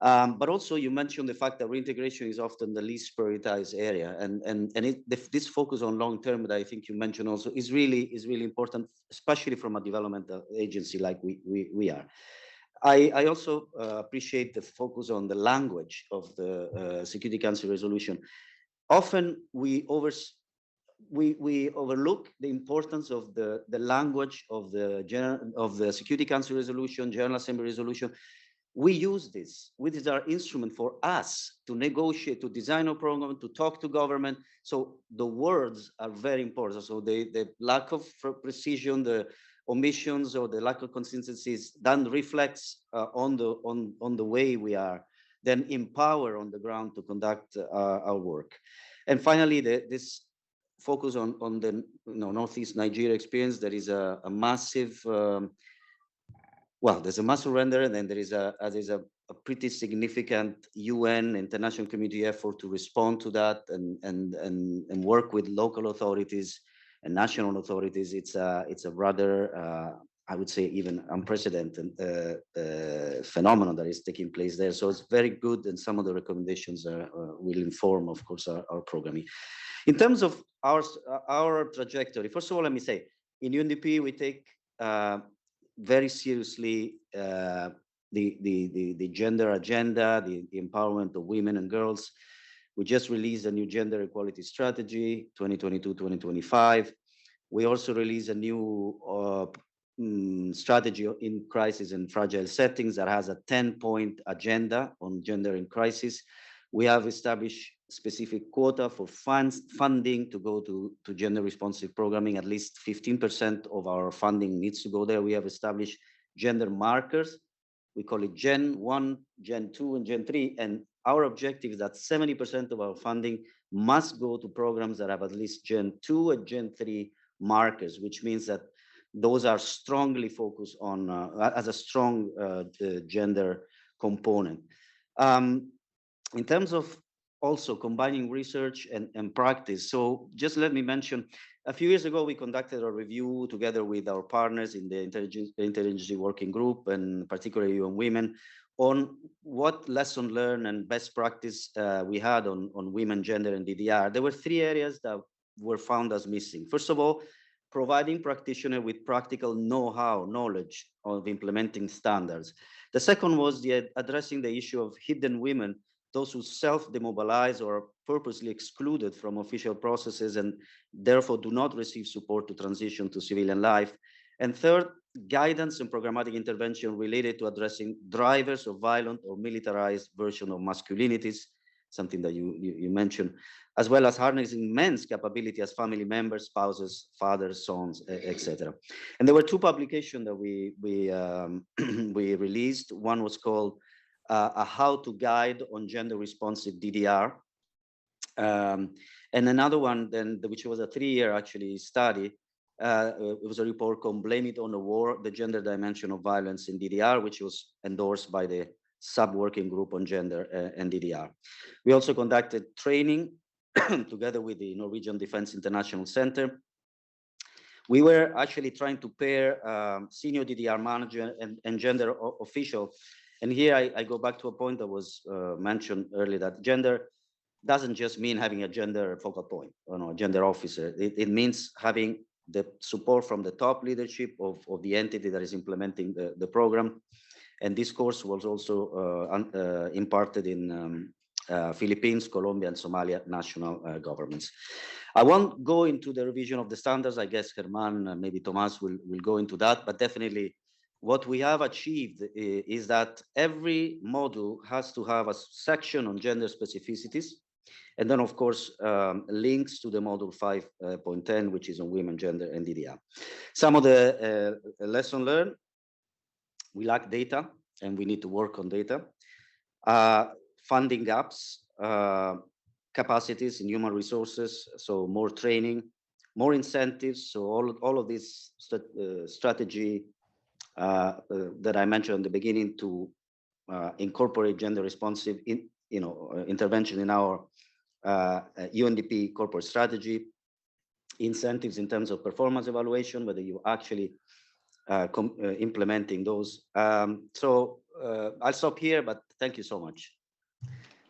But also you mentioned the fact that reintegration is often the least prioritized area, and this focus on long term that I think you mentioned also is really important, especially from a developmental agency like we are. I also appreciate the focus on the language of the Security Council resolution. Often we we overlook the importance of the language of the Security Council resolution, General Assembly resolution. We use this. This is our instrument for us to negotiate, to design a program, to talk to government. So the words are very important. So the lack of precision, the omissions, or the lack of consistencies then reflects on the way we are then empower on the ground to conduct our work. And finally, this focus on the Northeast Nigeria experience. There is a massive there's a mass surrender, and then there's a pretty significant UN international community effort to respond to that and work with local authorities and national authorities. It's a rather I would say even unprecedented phenomenon that is taking place there. So it's very good, and some of the recommendations will inform, of course, our programming. In terms of our trajectory, first of all, let me say, in UNDP we take very seriously the gender agenda, the empowerment of women and girls. We just released a new gender equality strategy, 2022-2025. We also released a new strategy in crisis and fragile settings that has a 10-point agenda on gender in crisis. We have established specific quota for funding to go to gender responsive programming. At least 15% of our funding needs to go there. We have established gender markers. We call it Gen 1, Gen 2, and Gen 3. And our objective is that 70% of our funding must go to programs that have at least Gen 2 and Gen 3 markers, which means that those are strongly focused on as a strong gender component. In terms of also combining research and practice. So just let me mention, a few years ago, we conducted a review together with our partners in the Interagency Working Group, and particularly on women, on what lesson learned and best practice we had on women, gender, and DDR. There were three areas that were found as missing. First of all, providing practitioners with practical know-how, knowledge of implementing standards. The second was addressing the issue of hidden women, those who self-demobilize or are purposely excluded from official processes and therefore do not receive support to transition to civilian life. And third, guidance and programmatic intervention related to addressing drivers of violent or militarized version of masculinities, something that you mentioned, as well as harnessing men's capability as family members, spouses, fathers, sons, etc. And there were two publications that we released. One was called a how to guide on gender responsive DDR. And another one then, which was a 3-year actually study, it was a report called Blame It on the War, the Gender Dimension of Violence in DDR, which was endorsed by the sub-working group on gender and DDR. We also conducted training together with the Norwegian Defense International Center. We were actually trying to pair senior DDR manager and gender official. And here I go back to a point that was mentioned earlier, that gender doesn't just mean having a gender focal point or a gender officer. It means having the support from the top leadership of the entity that is implementing the program. And this course was also imparted in Philippines, Colombia, and Somalia national governments. I won't go into the revision of the standards. I guess Herman, maybe Tomas will go into that, but definitely what we have achieved is that every module has to have a section on gender specificities, and then of course links to the module 5.10, which is on women, gender, and DDR. Some of the lesson learned: we lack data, and we need to work on data. Funding gaps, capacities in human resources, so more training, more incentives. So all of this strategy that I mentioned in the beginning to incorporate gender responsive intervention in our UNDP corporate strategy, incentives in terms of performance evaluation, whether you actually implementing those. So I'll stop here, but thank you so much.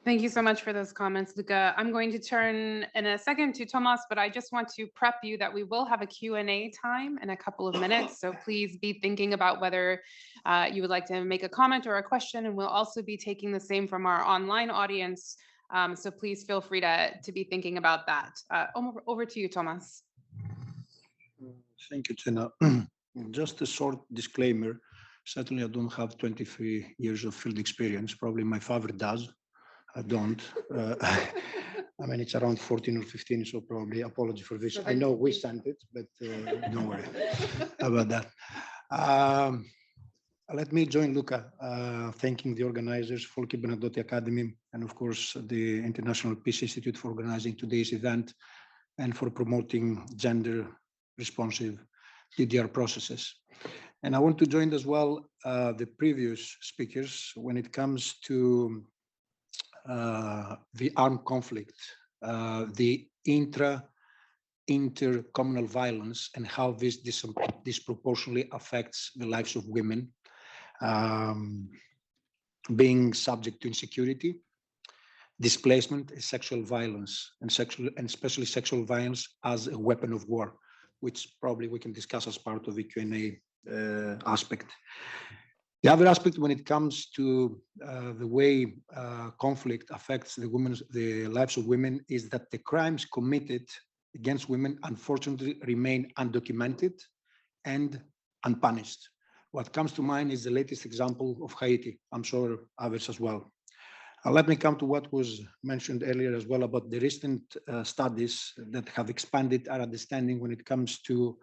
Thank you so much for those comments, Luca. I'm going to turn in a second to Tomas, but I just want to prep you that we will have a Q&A time in a couple of minutes. So please be thinking about whether you would like to make a comment or a question. And we'll also be taking the same from our online audience So please feel free to be thinking about that. Over to you, Thomas. Thank you, Jenna. Just a short disclaimer. Certainly, I don't have 23 years of field experience. Probably my father does. I don't. I mean, it's around 14 or 15, so probably apology for this. I know we sent it, but don't worry about that. Let me join Luca, thanking the organizers, Folke Bernadotte Academy, and of course, the International Peace Institute for organizing today's event and for promoting gender responsive DDR processes. And I want to join as well the previous speakers when it comes to the armed conflict, the intercommunal violence, and how this disproportionately affects the lives of women, being subject to insecurity, displacement, sexual violence, and especially sexual violence as a weapon of war, which probably we can discuss as part of the Q&A aspect. The other aspect when it comes to the way conflict affects the lives of women is that the crimes committed against women unfortunately remain undocumented and unpunished. What comes to mind is the latest example of Haiti. I'm sure others as well. Let me come to what was mentioned earlier as well about the recent studies that have expanded our understanding when it comes to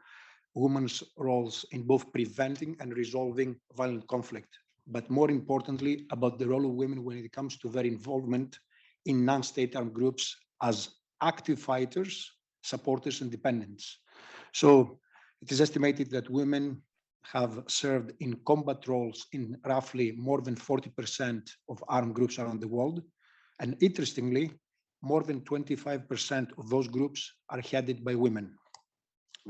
women's roles in both preventing and resolving violent conflict, but more importantly, about the role of women when it comes to their involvement in non-state armed groups as active fighters, supporters, and dependents. So it is estimated that women have served in combat roles in roughly more than 40% of armed groups around the world. And interestingly, more than 25% of those groups are headed by women.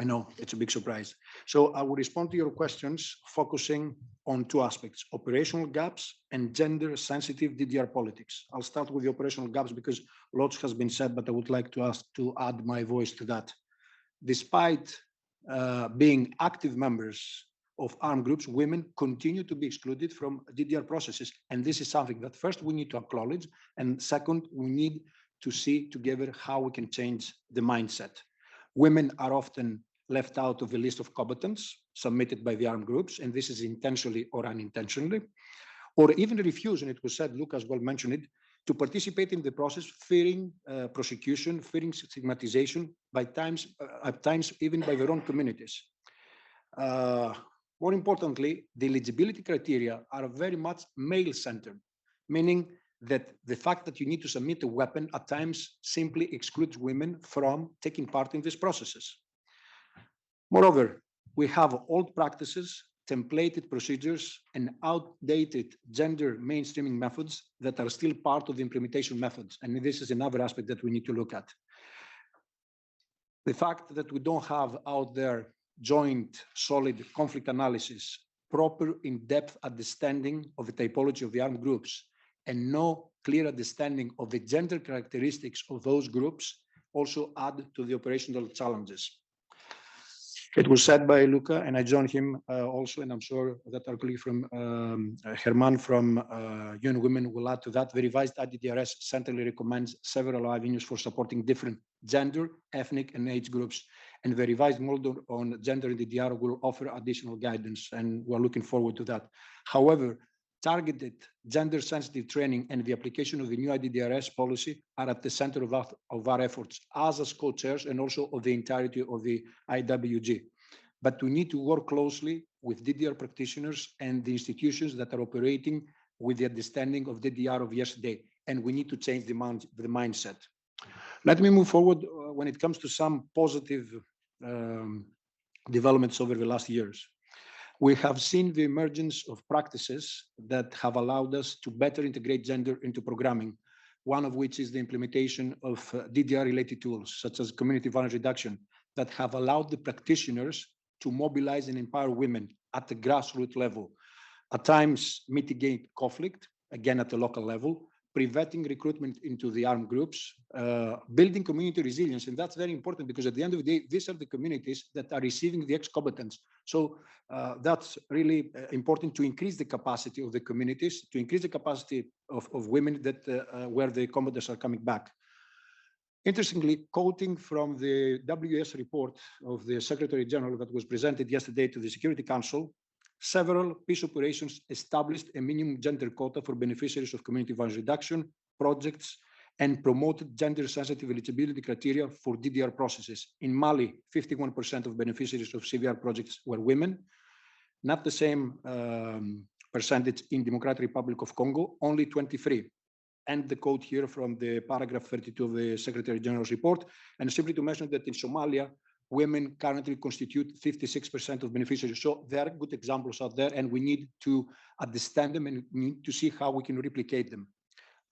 I know it's a big surprise. So I will respond to your questions focusing on two aspects: operational gaps and gender sensitive DDR politics. I'll start with the operational gaps because lots has been said, but I would like to add my voice to that. Despite being active members of armed groups, women continue to be excluded from DDR processes. And this is something that first we need to acknowledge. And second, we need to see together how we can change the mindset. Women are often left out of the list of combatants submitted by the armed groups, and this is intentionally or unintentionally, or even refuse, and it was said, Luke as well mentioned it, to participate in the process, fearing prosecution, fearing stigmatization, at times even by their own communities. More importantly, the eligibility criteria are very much male-centered, meaning that the fact that you need to submit a weapon at times simply excludes women from taking part in these processes. Moreover, we have old practices, templated procedures, and outdated gender mainstreaming methods that are still part of the implementation methods. And this is another aspect that we need to look at. The fact that we don't have out there joint, solid conflict analysis, proper in-depth understanding of the typology of the armed groups, and no clear understanding of the gender characteristics of those groups also add to the operational challenges. It was said by Luca, and I join him also, and I'm sure that our colleague from Herman from UN Women will add to that. The revised IDDRS centrally recommends several avenues for supporting different gender, ethnic, and age groups. And the revised model on gender in DDR will offer additional guidance, and we're looking forward to that. However, targeted gender-sensitive training and the application of the new IDDRS policy are at the center of our efforts as co-chairs and also of the entirety of the IWG. But we need to work closely with DDR practitioners and the institutions that are operating with the understanding of DDR of yesterday, and we need to change the mindset. Let me move forward when it comes to some positive developments over the last years. We have seen the emergence of practices that have allowed us to better integrate gender into programming, one of which is the implementation of DDR-related tools, such as community violence reduction, that have allowed the practitioners to mobilize and empower women at the grassroots level, at times mitigate conflict, again at the local level, preventing recruitment into the armed groups, building community resilience. And that's very important because at the end of the day, these are the communities that are receiving the ex-combatants. So that's really important to increase the capacity of the communities, to increase the capacity of women that where the combatants are coming back. Interestingly, quoting from the WS report of the Secretary General that was presented yesterday to the Security Council, several peace operations established a minimum gender quota for beneficiaries of community violence reduction projects and promoted gender-sensitive eligibility criteria for DDR processes. In Mali, 51% of beneficiaries of CVR projects were women, not the same percentage in Democratic Republic of Congo, only 23. And the quote here from the paragraph 32 of the Secretary General's report, and simply to mention that in Somalia, women currently constitute 56% of beneficiaries. So there are good examples out there, and we need to understand them and need to see how we can replicate them.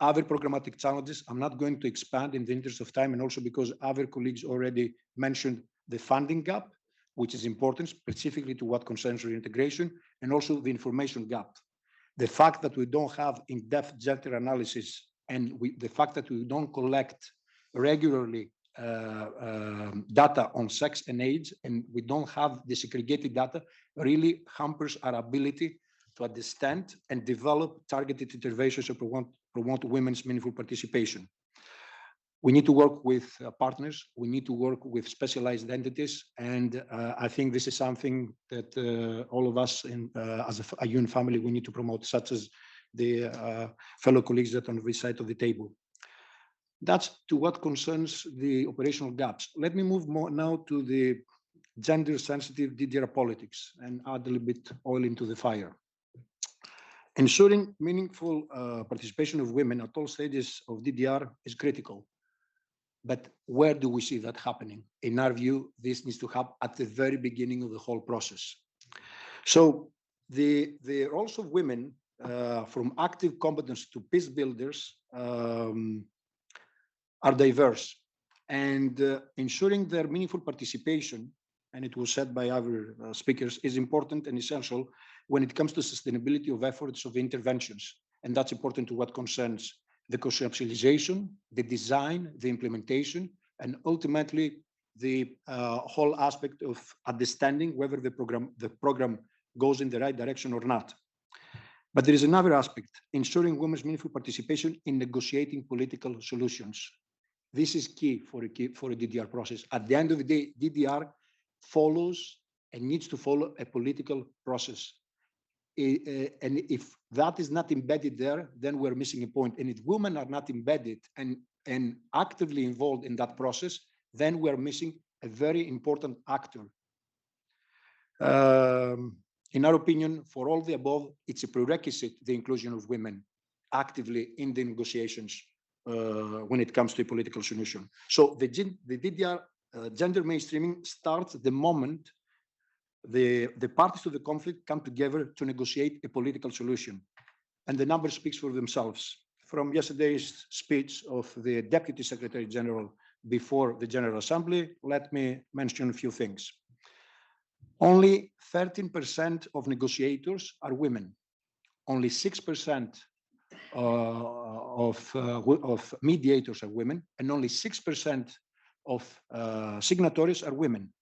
Other programmatic challenges, I'm not going to expand in the interest of time, and also because other colleagues already mentioned the funding gap, which is important specifically to what concerns reintegration, and also the information gap. The fact that we don't have in-depth gender analysis and the fact that we don't collect regularly data on sex and age, and we don't have the segregated data, really hampers our ability to understand and develop targeted interventions to promote women's meaningful participation. We need to work with partners. We need to work with specialized entities. And I think this is something that all of us as a UN family, we need to promote, such as the fellow colleagues that are on this side of the table. That's to what concerns the operational gaps. Let me move more now to the gender-sensitive DDR politics and add a little bit oil into the fire. Ensuring meaningful participation of women at all stages of DDR is critical. But where do we see that happening? In our view, this needs to happen at the very beginning of the whole process. So the roles of women, from active combatants to peace builders, are diverse. And ensuring their meaningful participation, and it was said by other speakers, is important and essential when it comes to sustainability of efforts of interventions. And that's important to what concerns the conceptualization, the design, the implementation, and ultimately the whole aspect of understanding whether the program goes in the right direction or not. But there is another aspect, ensuring women's meaningful participation in negotiating political solutions. This is key for a DDR process. At the end of the day, DDR follows and needs to follow a political process. And if that is not embedded there, then we're missing a point. And if women are not embedded and actively involved in that process, then we're missing a very important actor. In our opinion, for all the above, it's a prerequisite, the inclusion of women actively in the negotiations when it comes to a political solution. So the DDR gender mainstreaming starts the moment the parties to the conflict come together to negotiate a political solution. And the number speaks for themselves. From yesterday's speech of the Deputy Secretary General before the General Assembly, let me mention a few things. Only 13% of negotiators are women. Only 6% of mediators are women, and only 6% of signatories are women.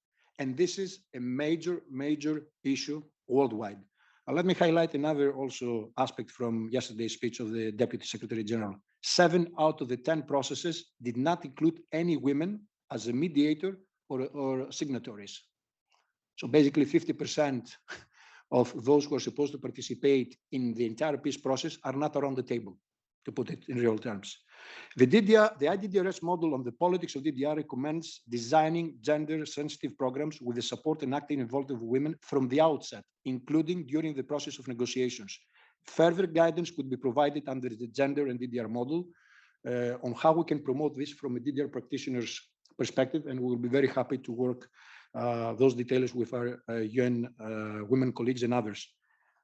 And this is a major, major issue worldwide. Let me highlight another also aspect from yesterday's speech of the Deputy Secretary General. 7 out of the 10 processes did not include any women as a mediator or signatories. So basically 50% of those who are supposed to participate in the entire peace process are not around the table, to put it in real terms. The IDDRS model on the politics of DDR recommends designing gender-sensitive programs with the support and active involvement of women from the outset, including during the process of negotiations. Further guidance could be provided under the gender and DDR model on how we can promote this from a DDR practitioner's perspective, and we will be very happy to work those details with our UN women colleagues and others.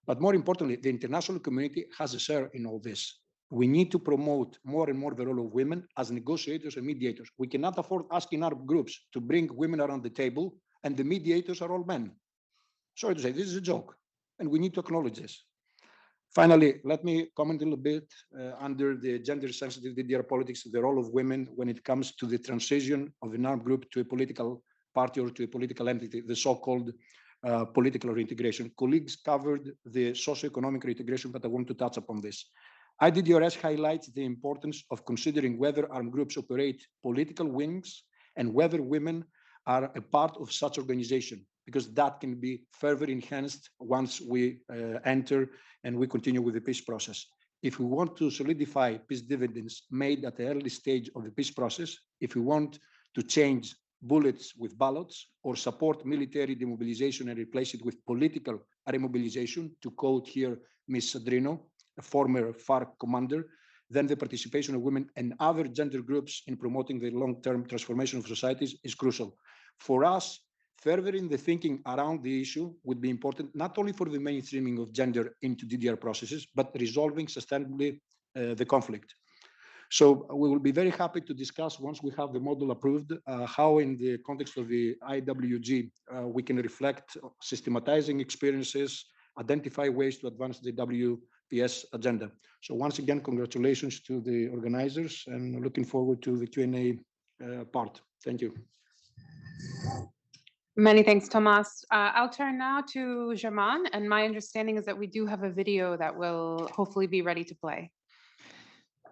But more importantly, the international community has a share in all this. We need to promote more and more the role of women as negotiators and mediators. We cannot afford asking our groups to bring women around the table and the mediators are all men. Sorry to say, this is a joke, and we need to acknowledge this. Finally, let me comment a little bit under the gender-sensitive DDR politics, the role of women when it comes to the transition of an armed group to a political party or to a political entity, the so-called political reintegration. Colleagues covered the socioeconomic reintegration, but I want to touch upon this. IDDRS highlights the importance of considering whether armed groups operate political wings and whether women are a part of such organization, because that can be further enhanced once we enter and we continue with the peace process. If we want to solidify peace dividends made at the early stage of the peace process, if we want to change bullets with ballots or support military demobilization and replace it with political remobilization, to quote here Ms. Sadrino, a former FARC commander, then the participation of women and other gender groups in promoting the long-term transformation of societies is crucial. For us, furthering the thinking around the issue would be important, not only for the mainstreaming of gender into DDR processes, but resolving sustainably the conflict. So we will be very happy to discuss once we have the model approved, how in the context of the IWG, we can reflect systematizing experiences, identify ways to advance the WPS agenda. So once again, congratulations to the organizers and looking forward to the Q&A part. Thank you. Many thanks, Tomas. I'll turn now to Germain, and my understanding is that we do have a video that will hopefully be ready to play.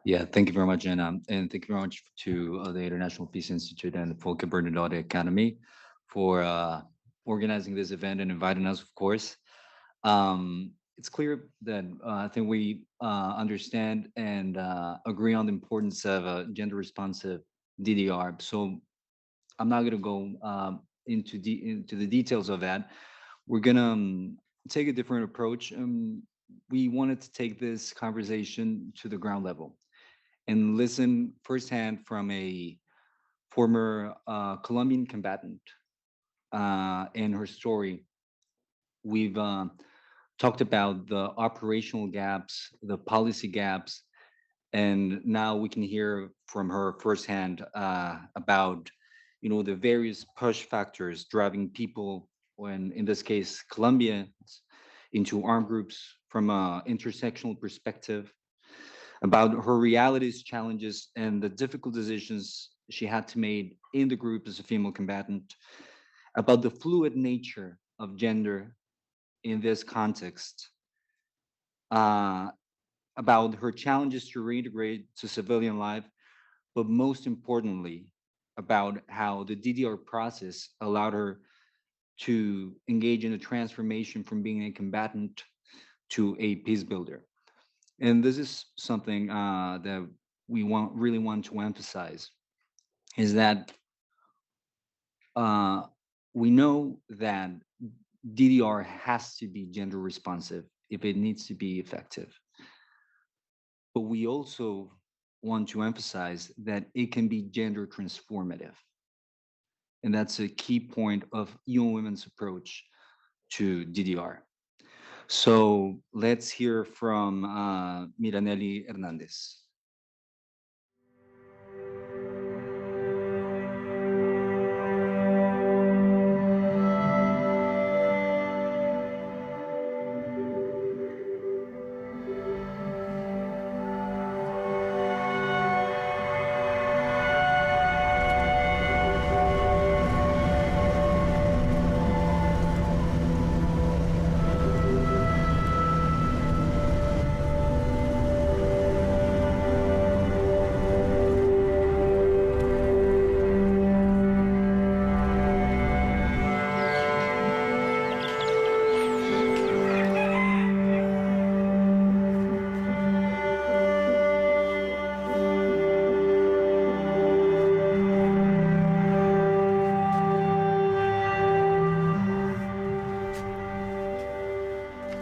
Yeah, thank you very much, Jenna, and thank you very much to the International Peace Institute and the Folke Bernadotte Academy for organizing this event and inviting us, of course. It's clear that I think we understand and agree on the importance of gender-responsive DDR. So I'm not going to go into the details of that. We're going to take a different approach. We wanted to take this conversation to the ground level and listen firsthand from a former Colombian combatant and her story. We've talked about the operational gaps, the policy gaps, and now we can hear from her firsthand about, you know, the various push factors driving people, when in this case Colombians, into armed groups from an intersectional perspective, about her realities, challenges, and the difficult decisions she had to make in the group as a female combatant, about the fluid nature of gender in this context, about her challenges to reintegrate to civilian life, but most importantly, about how the DDR process allowed her to engage in a transformation from being a combatant to a peace builder. And this is something that we really want to emphasize, is that we know that DDR has to be gender responsive if it needs to be effective. But we also want to emphasize that it can be gender transformative. And that's a key point of UN Women's approach to DDR. So let's hear from Miranelli Hernandez.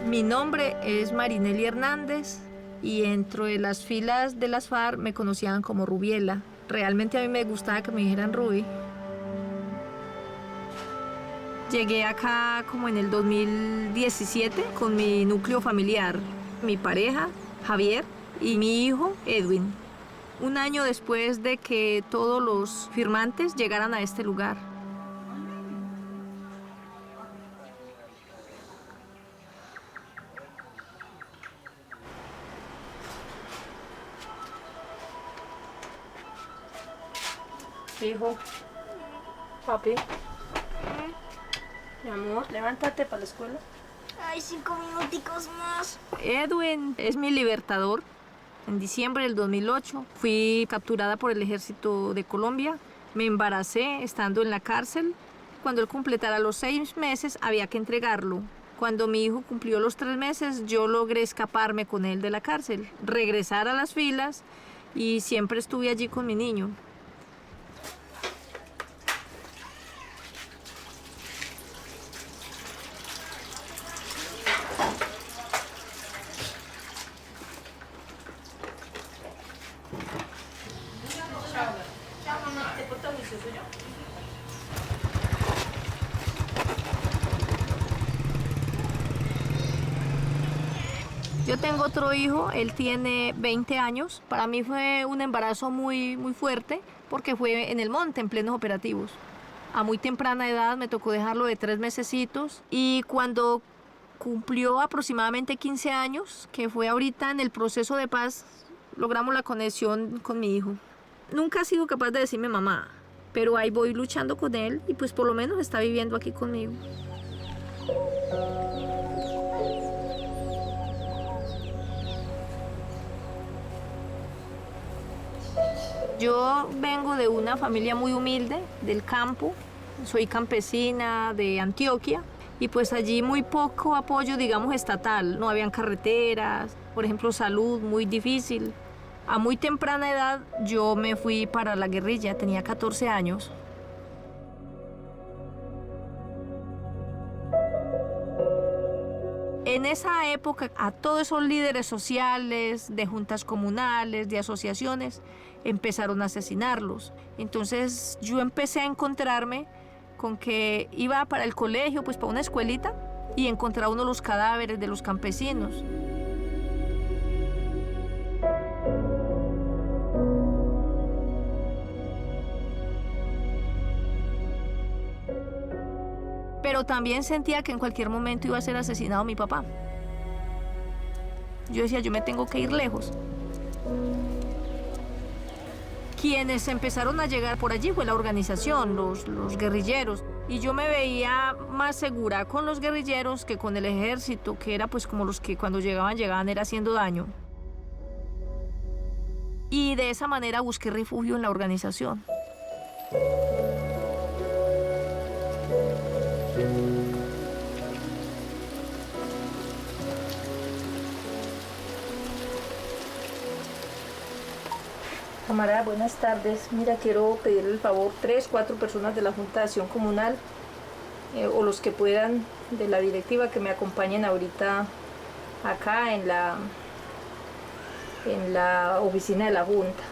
Mi nombre es Marinelli Hernández y dentro de las filas de las FARC me conocían como Rubiela. Realmente a mí me gustaba que me dijeran Ruby. Llegué acá como en el 2017 con mi núcleo familiar, mi pareja, Javier, y mi hijo, Edwin. Un año después de que todos los firmantes llegaran a este lugar. hijo. Papi. Mi amor, levántate para la escuela. Ay, 5 minuticos más. Edwin es mi libertador. En diciembre del 2008 fui capturada por el ejército de Colombia. Me embaracé estando en la cárcel. Cuando él completara los 6 meses había que entregarlo. Cuando mi hijo cumplió los 3 meses, yo logré escaparme con él de la cárcel, regresar a las filas y siempre estuve allí con mi niño. Yo tengo otro hijo, él tiene 20 años. Para mí fue un embarazo muy fuerte porque fue en el monte, en plenos operativos. A muy temprana edad me tocó dejarlo de 3 mesecitos y cuando cumplió aproximadamente 15 años, que fue ahorita en el proceso de paz, logramos la conexión con mi hijo. Nunca ha sido capaz de decirme mamá, pero ahí voy luchando con él y pues por lo menos está viviendo aquí conmigo. Yo vengo de una familia muy humilde, del campo. Soy campesina de Antioquia y pues allí muy poco apoyo, digamos, estatal. No habían carreteras, por ejemplo, salud muy difícil. A muy temprana edad yo me fui para la guerrilla, tenía 14 años. En esa época, a todos esos líderes sociales, de juntas comunales, de asociaciones, empezaron a asesinarlos. Entonces yo empecé a encontrarme con que iba para el colegio, pues para una escuelita, y encontraba uno de los cadáveres de los campesinos. Pero también sentía que en cualquier momento iba a ser asesinado mi papá. Yo decía, yo me tengo que ir lejos. Quienes empezaron a llegar por allí fue la organización, los guerrilleros. Y yo me veía más segura con los guerrilleros que con el ejército, que era pues como los que cuando llegaban era haciendo daño. Y de esa manera busqué refugio en la organización. Camarada, buenas tardes. Mira, quiero pedirle el favor, 3, 4 personas de la Junta de Acción Comunal o los que puedan de la directiva que me acompañen ahorita acá en la oficina de la Junta.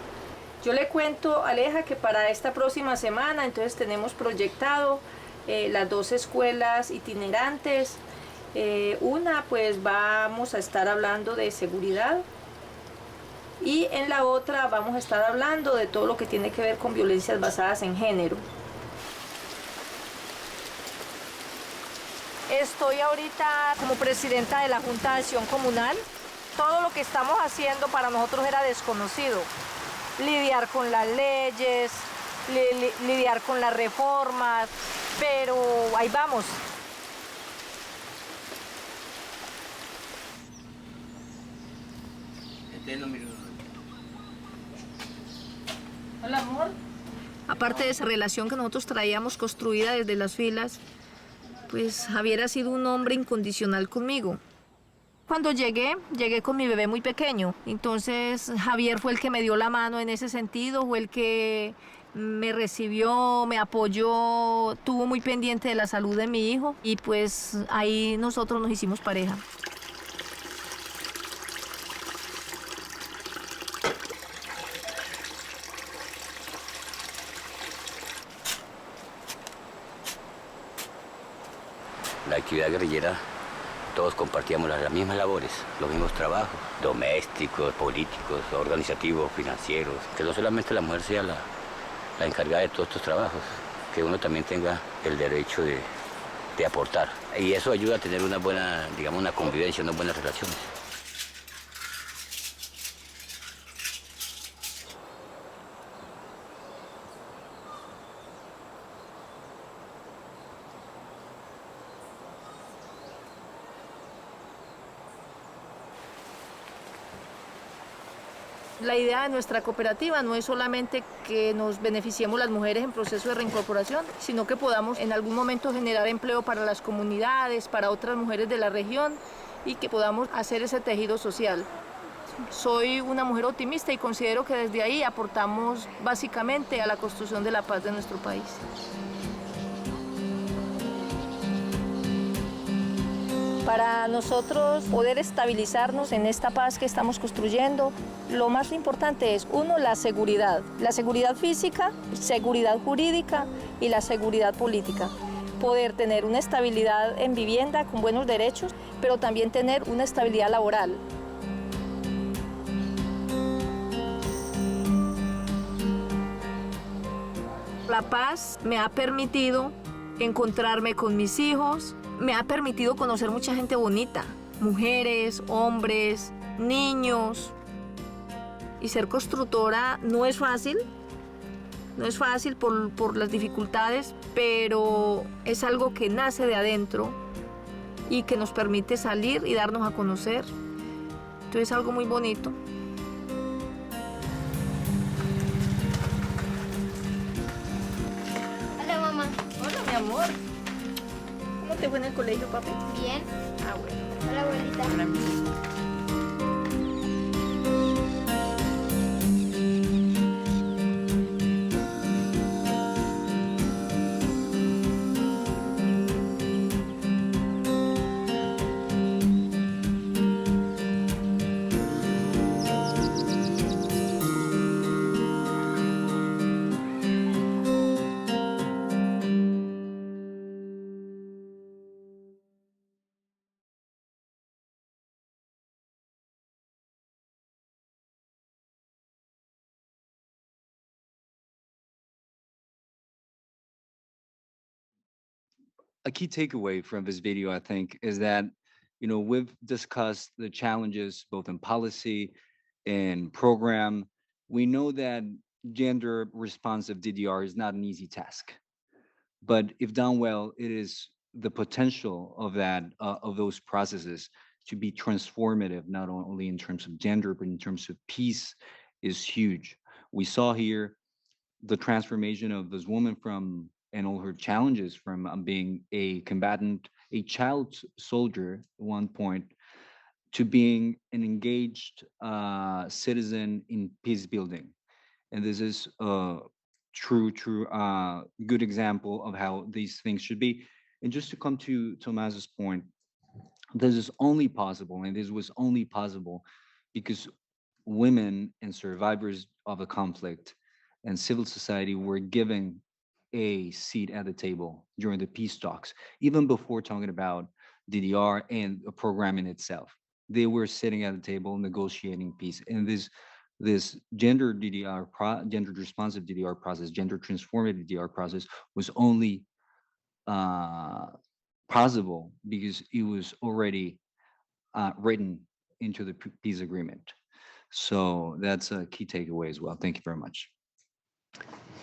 Yo le cuento, Aleja, que para esta próxima semana entonces tenemos proyectado las 2 escuelas itinerantes. Una, pues vamos a estar hablando de seguridad. Y en la otra vamos a estar hablando de todo lo que tiene que ver con violencias basadas en género. Estoy ahorita como presidenta de la Junta de Acción Comunal. Todo lo que estamos haciendo para nosotros era desconocido. Lidiar con las leyes, lidiar con las reformas, pero ahí vamos. Hola, amor. Aparte de esa relación que nosotros traíamos construida desde las filas, pues Javier ha sido un hombre incondicional conmigo. Cuando llegué con mi bebé muy pequeño. Entonces Javier fue el que me dio la mano en ese sentido, fue el que me recibió, me apoyó, estuvo muy pendiente de la salud de mi hijo y pues ahí nosotros nos hicimos pareja. La actividad guerrillera, todos compartíamos las mismas labores, los mismos trabajos, domésticos, políticos, organizativos, financieros. Que no solamente la mujer sea la encargada de todos estos trabajos, que uno también tenga el derecho de aportar. Y eso ayuda a tener una buena, digamos, una convivencia, unas buenas relaciones. La idea de nuestra cooperativa no es solamente que nos beneficiemos las mujeres en proceso de reincorporación, sino que podamos en algún momento generar empleo para las comunidades, para otras mujeres de la región y que podamos hacer ese tejido social. Soy una mujer optimista y considero que desde ahí aportamos básicamente a la construcción de la paz de nuestro país. Para nosotros poder estabilizarnos en esta paz que estamos construyendo, lo más importante es, uno, la seguridad física, seguridad jurídica y la seguridad política. Poder tener una estabilidad en vivienda con buenos derechos, pero también tener una estabilidad laboral. La paz me ha permitido encontrarme con mis hijos, me ha permitido conocer mucha gente bonita, mujeres, hombres, niños. Y ser constructora no es fácil por las dificultades, pero es algo que nace de adentro y que nos permite salir y darnos a conocer. Entonces es algo muy bonito. Hola, mamá. Hola, mi amor. ¿Cómo te fue en el colegio, papi? Bien. Ah, bueno. Hola, abuelita. A key takeaway from this video, I think, is that we've discussed the challenges both in policy and program. We know that gender responsive DDR is not an easy task, but if done well, it is the potential of those processes to be transformative, not only in terms of gender, but in terms of peace, is huge. We saw here the transformation of this woman from and all her challenges from being a combatant, a child soldier at one point, to being an engaged citizen in peace building. And this is a true good example of how these things should be. And just to come to Tomas's point, this is only possible, and this was only possible because women and survivors of a conflict and civil society were given a seat at the table during the peace talks, even before talking about DDR and the program in itself. They were sitting at the table negotiating peace. And this gender DDR, gender responsive DDR process, gender transformative DDR process was only possible because it was already written into the peace agreement. So that's a key takeaway as well. Thank you very much.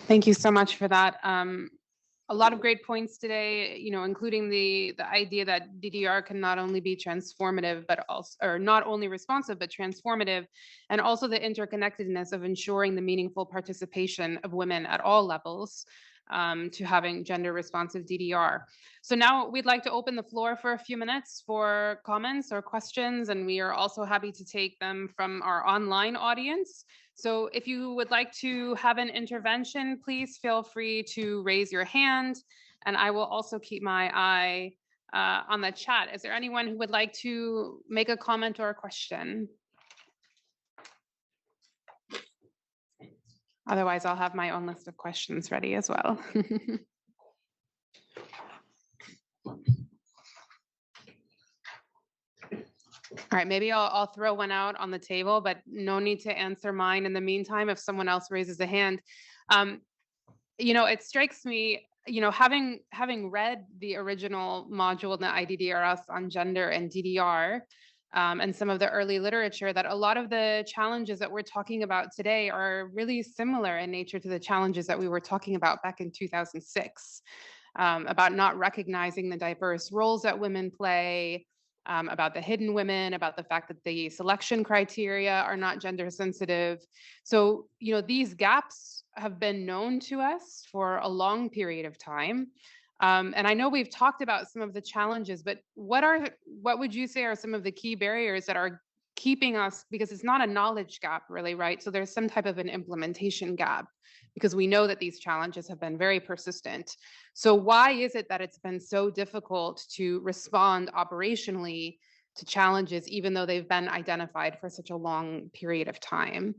Thank you so much for that. A lot of great points today, including the idea that DDR can not only be transformative, but also, or not only responsive, but transformative, and also the interconnectedness of ensuring the meaningful participation of women at all levels to having gender responsive DDR. So now we'd like to open the floor for a few minutes for comments or questions, and we are also happy to take them from our online audience. So if you would like to have an intervention, please feel free to raise your hand, and I will also keep my eye on the chat. Is there anyone who would like to make a comment or a question? Otherwise, I'll have my own list of questions ready as well. All right, maybe I'll throw one out on the table, but no need to answer mine in the meantime if someone else raises a hand. It strikes me, having read the original module in the IDDRS on gender and DDR, and some of the early literature, that a lot of the challenges that we're talking about today are really similar in nature to the challenges that we were talking about back in 2006, about not recognizing the diverse roles that women play, about the hidden women, about the fact that the selection criteria are not gender sensitive. So, these gaps have been known to us for a long period of time. And I know we've talked about some of the challenges, but what would you say are some of the key barriers that are keeping us, because it's not a knowledge gap really, right? So there's some type of an implementation gap because we know that these challenges have been very persistent. So why is it that it's been so difficult to respond operationally to challenges, even though they've been identified for such a long period of time?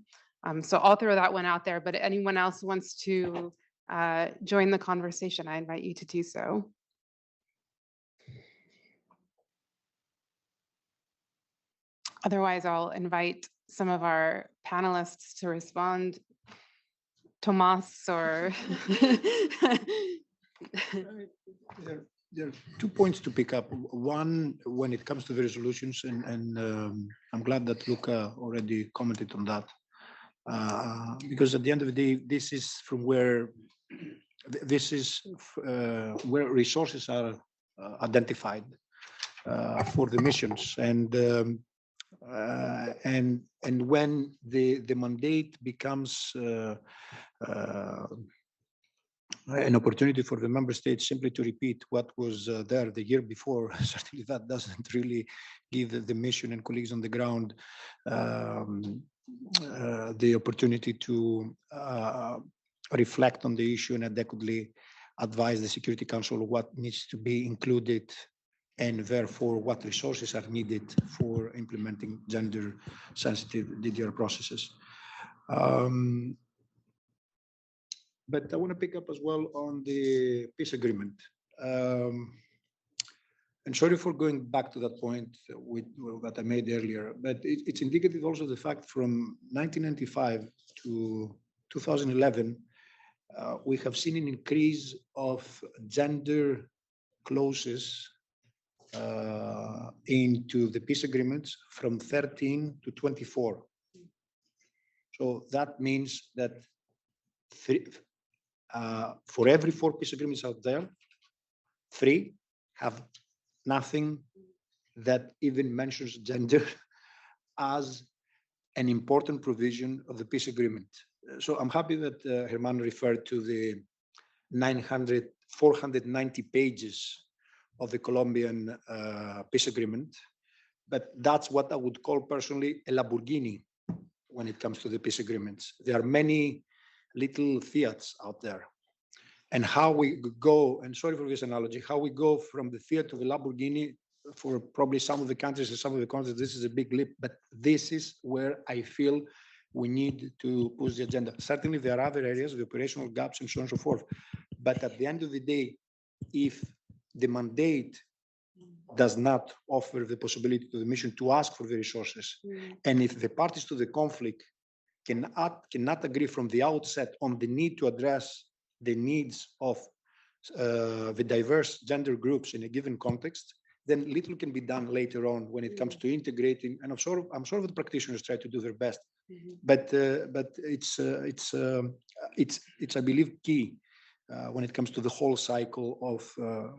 So I'll throw that one out there, but anyone else wants to join the conversation, I invite you to do so. Otherwise, I'll invite some of our panelists to respond. Tomas or There are 2 points to pick up. One, when it comes to the resolutions, and I'm glad that Luca already commented on that, because at the end of the day, this is from where where resources are identified for the missions, and when the mandate becomes an opportunity for the member states simply to repeat what was there the year before, certainly that doesn't really give the mission and colleagues on the ground the opportunity to reflect on the issue and adequately advise the Security Council what needs to be included and therefore what resources are needed for implementing gender sensitive DDR processes. But I want to pick up as well on the peace agreement. And sorry for going back to that point that I made earlier, but it's indicative also of the fact from 1995 to 2011, we have seen an increase of gender clauses into the peace agreements from 13 to 24. So that means that for every 4 peace agreements out there, 3 have nothing that even mentions gender as an important provision of the peace agreement. So I'm happy that Herman referred to the 490 pages of the Colombian peace agreement, but that's what I would call personally a Lamborghini when it comes to the peace agreements. There are many little Fiats out there. And how we go, and sorry for this analogy, how we go from the Fiat to the Lamborghini for probably some of the countries and some of the countries, this is a big leap, but this is where I feel we need to push the agenda. Certainly there are other areas, the operational gaps and so on and so forth. But at the end of the day, if the mandate does not offer the possibility to the mission to ask for the resources, and if the parties to the conflict cannot agree from the outset on the need to address the needs of the diverse gender groups in a given context, then little can be done later on when it comes to integrating. And I'm sure the practitioners try to do their best, but it's I believe key when it comes to the whole cycle of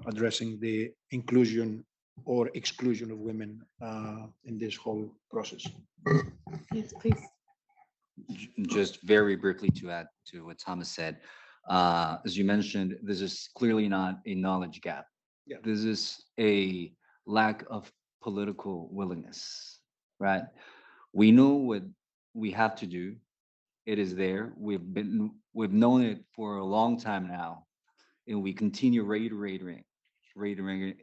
addressing the inclusion or exclusion of women in this whole process. Yes, please. Just very briefly to add to what Thomas said, as you mentioned, this is clearly not a knowledge gap. Yeah. This is a lack of political willingness, right? We know what we have to do. It is there. We've known it for a long time now, and we continue reiterating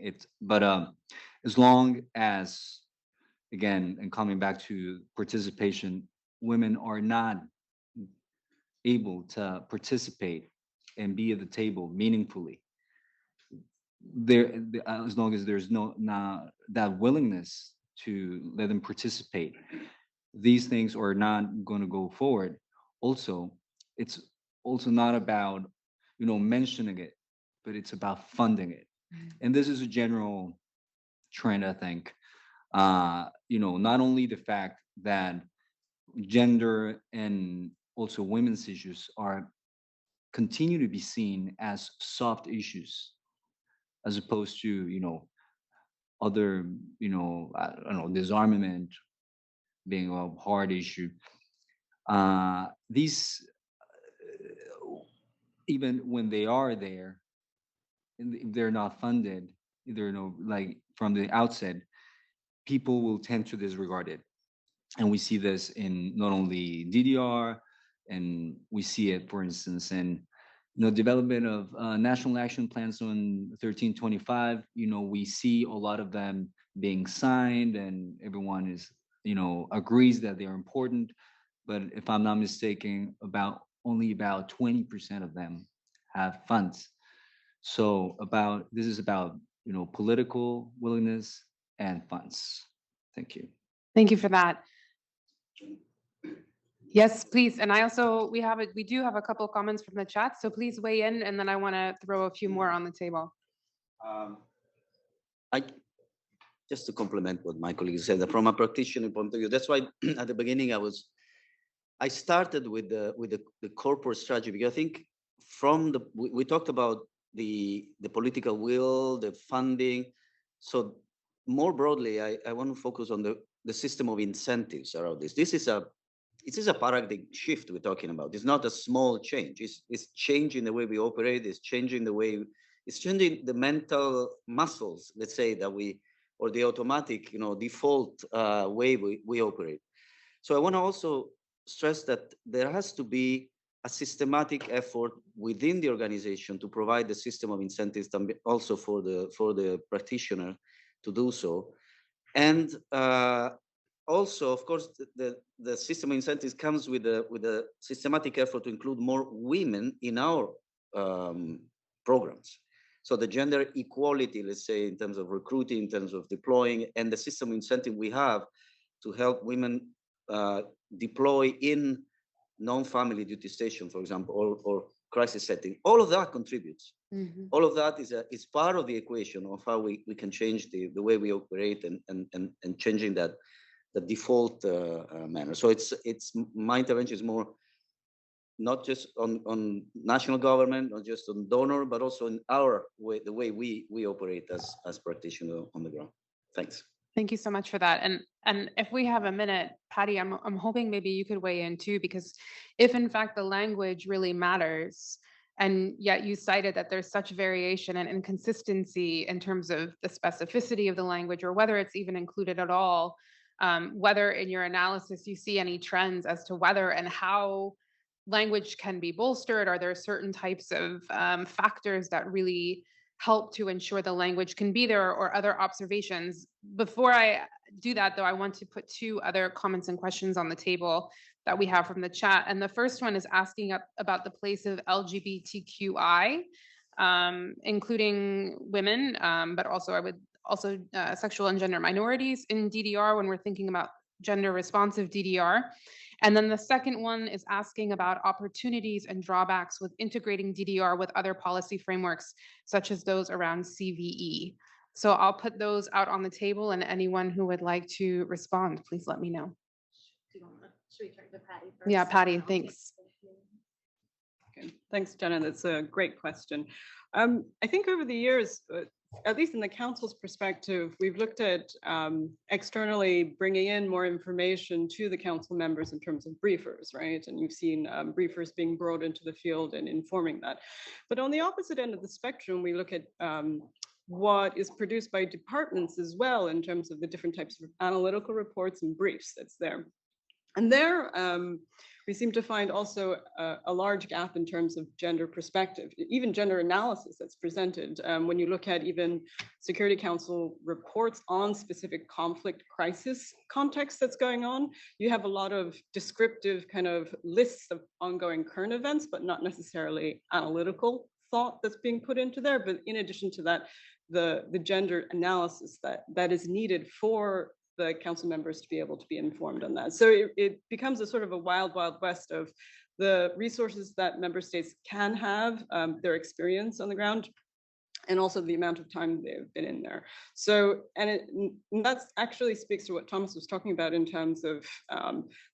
it. But as long as, again, and coming back to participation, women are not able to participate and be at the table meaningfully, as long as there's not that willingness to let them participate, these things are not going to go forward. Also, it's also not about mentioning it, but it's about funding it. And this is a general trend, I think. Not only the fact that gender and also women's issues continue to be seen as soft issues, as opposed to other, I don't know, disarmament being a hard issue. These, even when they are there, if they're not funded, either like from the outset, people will tend to disregard it. And we see this in not only DDR, and we see it, for instance, in development of national action plans on 1325. We see a lot of them being signed, and everyone is, agrees that they're important. But if I'm not mistaken, only about 20% of them have funds. So this is about political willingness and funds. Thank you. Thank you for that. Yes, please. And we do have a couple of comments from the chat, so please weigh in, and then I want to throw a few more on the table. I just to complement what my colleague said, from a practitioner point of view, that's why at the beginning I started with the corporate strategy, because I think we talked about the political will, the funding. So more broadly, I want to focus on the system of incentives around this. This is a paradigm shift we're talking about. It's not a small change. It's changing the way we operate. It's changing the mental muscles, let's say, or the automatic, default way we operate. So I want to also stress that there has to be a systematic effort within the organization to provide the system of incentives, also for the practitioner to do so. And also, of course, the system of incentives comes with a systematic effort to include more women in our programs. So the gender equality, let's say, in terms of recruiting, in terms of deploying, and the system of incentive we have to help women deploy in non-family duty station, for example, or crisis setting. All of that contributes. Mm-hmm. All of that is part of the equation of how we can change the way we operate and changing that the default manner. So it's my intervention is more not just on national government, not just on donor, but also in our way, the way we operate as practitioners on the ground. Thanks. Thank you so much for that. And if we have a minute, Patty, I'm hoping maybe you could weigh in too, because if in fact the language really matters, and yet you cited that there's such variation and inconsistency in terms of the specificity of the language, or whether it's even included at all, whether in your analysis you see any trends as to whether and how language can be bolstered. Are there certain types of factors that really help to ensure the language can be there, or other observations? Before I do that, though, I want to put two other comments and questions on the table that we have from the chat. And the first one is asking about the place of LGBTQI, including women, but also sexual and gender minorities in DDR when we're thinking about gender responsive DDR. And then the second one is asking about opportunities and drawbacks with integrating DDR with other policy frameworks, such as those around CVE. So I'll put those out on the table, and anyone who would like to respond, please let me know. Should we turn to Patty first? Yeah, Patty, thanks. Okay. Thanks, Jenna. That's a great question. I think over the years, at least in the council's perspective, we've looked at externally bringing in more information to the council members in terms of briefers, right? And you've seen briefers being brought into the field and informing that. But on the opposite end of the spectrum, we look at what is produced by departments as well in terms of the different types of analytical reports and briefs that's there. And there, we seem to find also a large gap in terms of gender perspective, even gender analysis that's presented. When you look at even Security Council reports on specific conflict crisis context that's going on, you have a lot of descriptive kind of lists of ongoing current events, but not necessarily analytical thought that's being put into there. But in addition to that, the gender analysis that is needed for the council members to be able to be informed on that. So it becomes a sort of a wild, wild west of the resources that member states can have, their experience on the ground, and also the amount of time they've been in there. So, and that actually speaks to what Thomas was talking about in terms of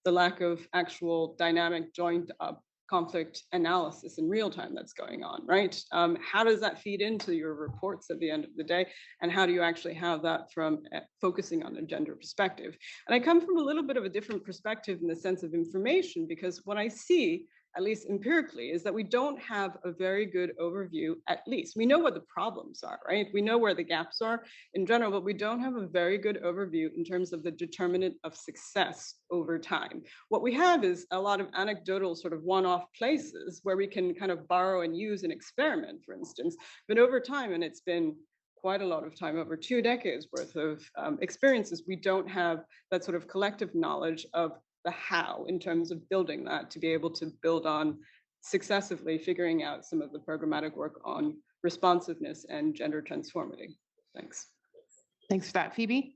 the lack of actual dynamic joint up conflict analysis in real time that's going on, right? How does that feed into your reports at the end of the day? And how do you actually have that from focusing on a gender perspective? And I come from a little bit of a different perspective in the sense of information, because what I see, at least empirically, is that we don't have a very good overview. At least we know what the problems are, right? We know where the gaps are in general, but we don't have a very good overview in terms of the determinant of success over time. What we have is a lot of anecdotal sort of one-off places where we can kind of borrow and use an experiment, for instance, but over time, and it's been quite a lot of time, over 2 decades worth of experiences, we don't have that sort of collective knowledge of the how in terms of building that to be able to build on successively figuring out some of the programmatic work on responsiveness and gender transformity. Thanks. Thanks for that, Phoebe.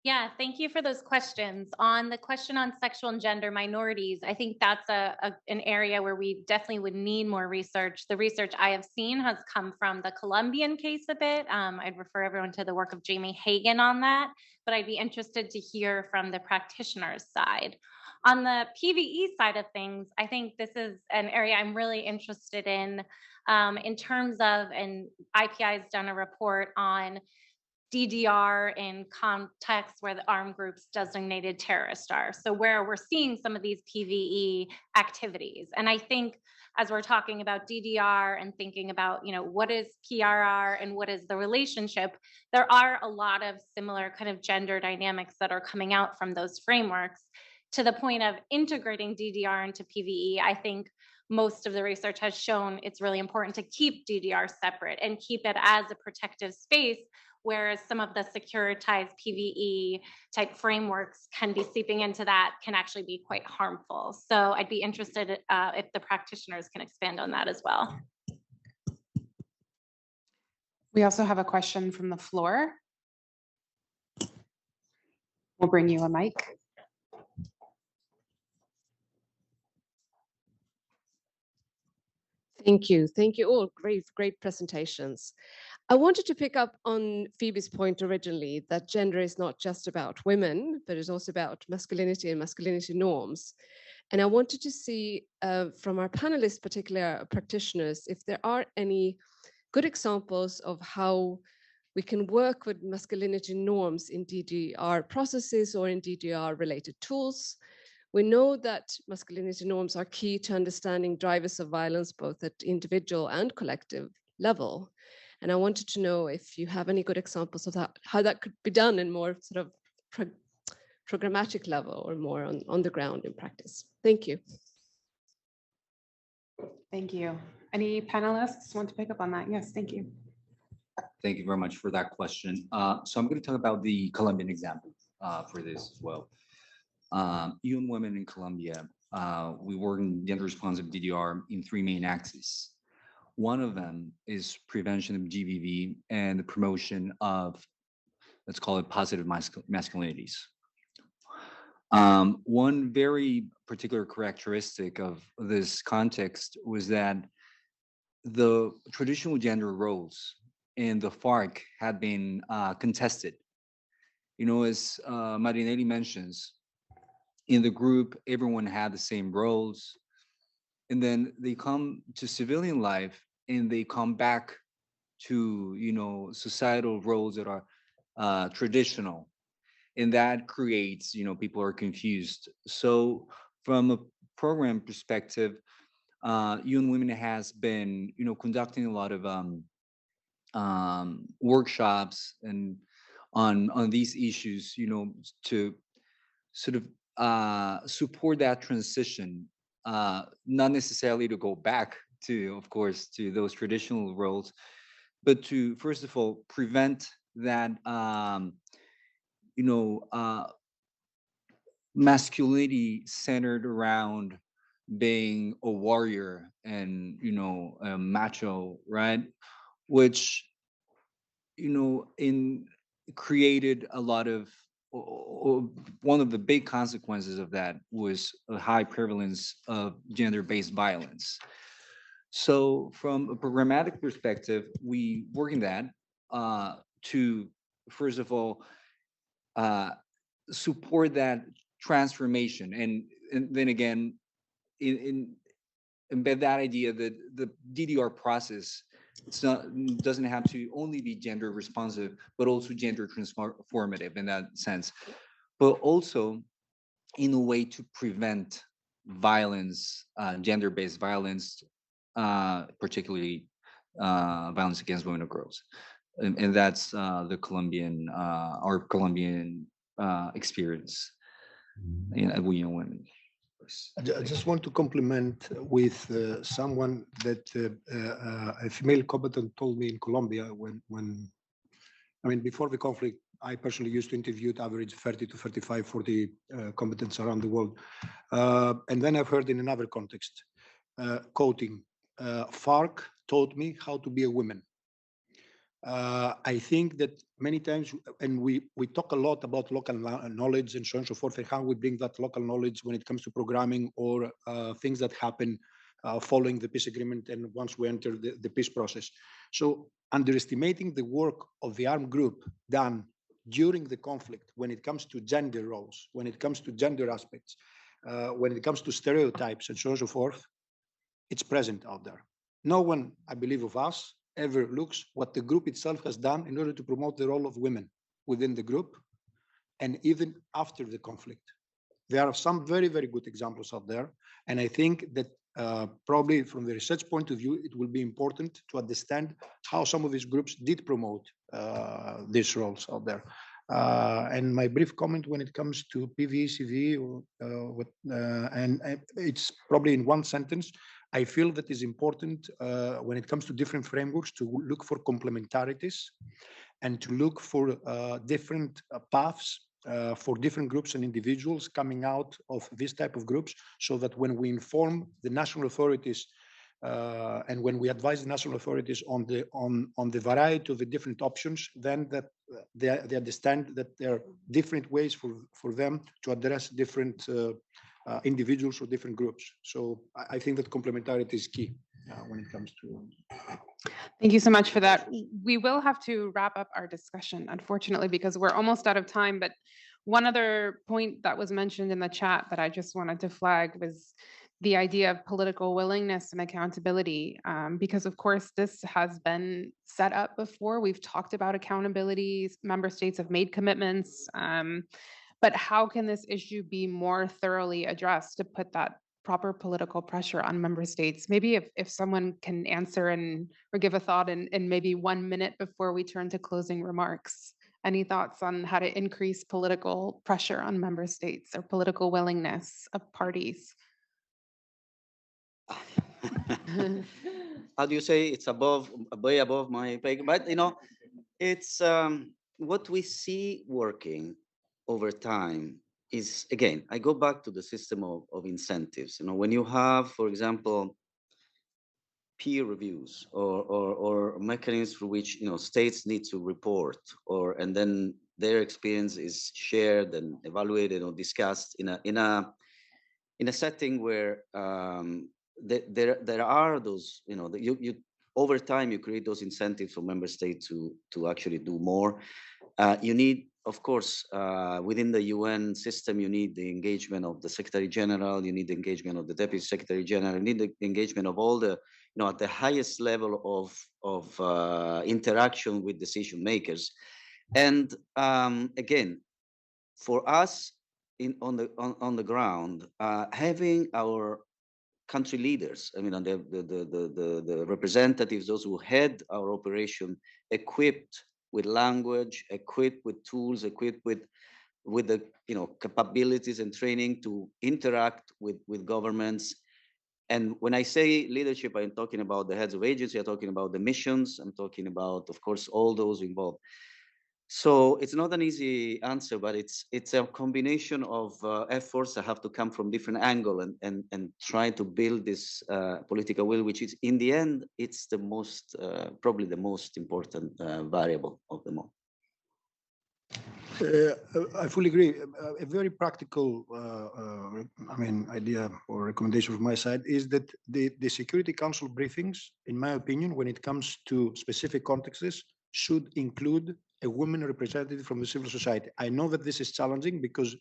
Yeah, thank you for those questions. On the question on sexual and gender minorities, I think that's an area where we definitely would need more research. The research I have seen has come from the Colombian case a bit. I'd refer everyone to the work of Jamie Hagan on that, but I'd be interested to hear from the practitioners' side. On the PVE side of things, I think this is an area I'm really interested in terms of, and IPI has done a report on DDR in contexts where the armed groups designated terrorists are. So where we're seeing some of these PVE activities. And I think as we're talking about DDR and thinking about, what is PRR and what is the relationship, there are a lot of similar kind of gender dynamics that are coming out from those frameworks. To the point of integrating DDR into PVE, I think most of the research has shown it's really important to keep DDR separate and keep it as a protective space, whereas some of the securitized PVE type frameworks can be seeping into that, can actually be quite harmful. So I'd be interested if the practitioners can expand on that as well. We also have a question from the floor. We'll bring you a mic. Thank you. Thank you all. Great presentations. I wanted to pick up on Phoebe's point originally that gender is not just about women, but it's also about masculinity and masculinity norms. And I wanted to see from our panelists, particular practitioners, if there are any good examples of how we can work with masculinity norms in DDR processes or in DDR related tools. We know that masculinity norms are key to understanding drivers of violence, both at individual and collective level. And I wanted to know if you have any good examples of that, how that could be done in more sort of programmatic level or more on the ground in practice. Thank you. Thank you. Any panelists want to pick up on that? Yes, thank you. Thank you very much for that question. So I'm going to talk about the Colombian example for this as well. You and women in Colombia, we work in gender responsive DDR in 3 main axes. One of them is prevention of GBV and the promotion of, let's call it positive masculinities. One very particular characteristic of this context was that the traditional gender roles in the FARC had been contested. As Marinelli mentions, in the group, everyone had the same roles. And then they come to civilian life and they come back to, societal roles that are traditional. And that creates, people are confused. So from a program perspective, UN Women has been, conducting a lot of workshops and on these issues, to sort of support that transition, not necessarily to go back to, of course, to those traditional roles, but to, first of all, prevent that, masculinity centered around being a warrior and, a macho, right? Which, created a lot of, one of the big consequences of that was a high prevalence of gender-based violence. So from a programmatic perspective, we work in that to, first of all, support that transformation. And then again, embed that idea that the DDR process doesn't have to only be gender responsive, but also gender transformative in that sense, but also in a way to prevent violence, gender-based violence, particularly violence against women or girls. And that's the Colombian, our Colombian experience in women. Women. I just want to compliment with someone that a female combatant told me in Colombia when I mean, before the conflict, I personally used to interview average 30 to 35, 40 combatants around the world. And then I've heard in another context, quoting, FARC taught me how to be a woman. I think that many times, and we talk a lot about local knowledge and so on and so forth, and how we bring that local knowledge when it comes to programming or things that happen following the peace agreement and once we enter the peace process. So underestimating the work of the armed group done during the conflict when it comes to gender roles, when it comes to gender aspects, when it comes to stereotypes and so on and so forth, it's present out there. No one, I believe, of us ever looks what the group itself has done in order to promote the role of women within the group and even after the conflict. There are some very, very good examples out there. And I think that probably from the research point of view, it will be important to understand how some of these groups did promote these roles out there. And my brief comment when it comes to PV, CV, and it's probably in one sentence, I feel that is important when it comes to different frameworks to look for complementarities and to look for different paths for different groups and individuals coming out of this type of groups, so that when we inform the national authorities and when we advise the national authorities on the variety of the different options, then that they understand that there are different ways for them to address different individuals or different groups. So I think that complementarity is key when it comes to. Thank you so much for that. We will have to wrap up our discussion, unfortunately, because we're almost out of time. But one other point that was mentioned in the chat that I just wanted to flag was the idea of political willingness and accountability, because of course this has been set up before. We've talked about accountability. Member states have made commitments. But how can this issue be more thoroughly addressed to put that proper political pressure on member states? Maybe if someone can answer or give a thought in maybe 1 minute before we turn to closing remarks. Any thoughts on how to increase political pressure on member states or political willingness of parties? How do you say it's way above my pay? But it's what we see working over time is, again, I go back to the system of incentives. When you have, for example, peer reviews or mechanisms for which states need to report, and then their experience is shared and evaluated or discussed in a setting where there are those, you over time you create those incentives for member states to actually do more. You need, of course, within the UN system, you need the engagement of the Secretary General, you need the engagement of the Deputy Secretary General, you need the engagement of all the, at the highest level of interaction with decision makers. And again, for us on the ground, having our country leaders, the representatives, those who head our operation, equipped with language, equipped with tools, equipped with the capabilities and training to interact with governments. And when I say leadership, I'm talking about the heads of agency, I'm talking about the missions, I'm talking about, of course, all those involved. So it's not an easy answer, but it's a combination of efforts that have to come from different angles and try to build this political will, which is in the end, it's the most, probably the most important variable of them all. I fully agree. A very practical, idea or recommendation from my side is that the Security Council briefings, in my opinion, when it comes to specific contexts, should include a woman representative from the civil society. I know that this is challenging because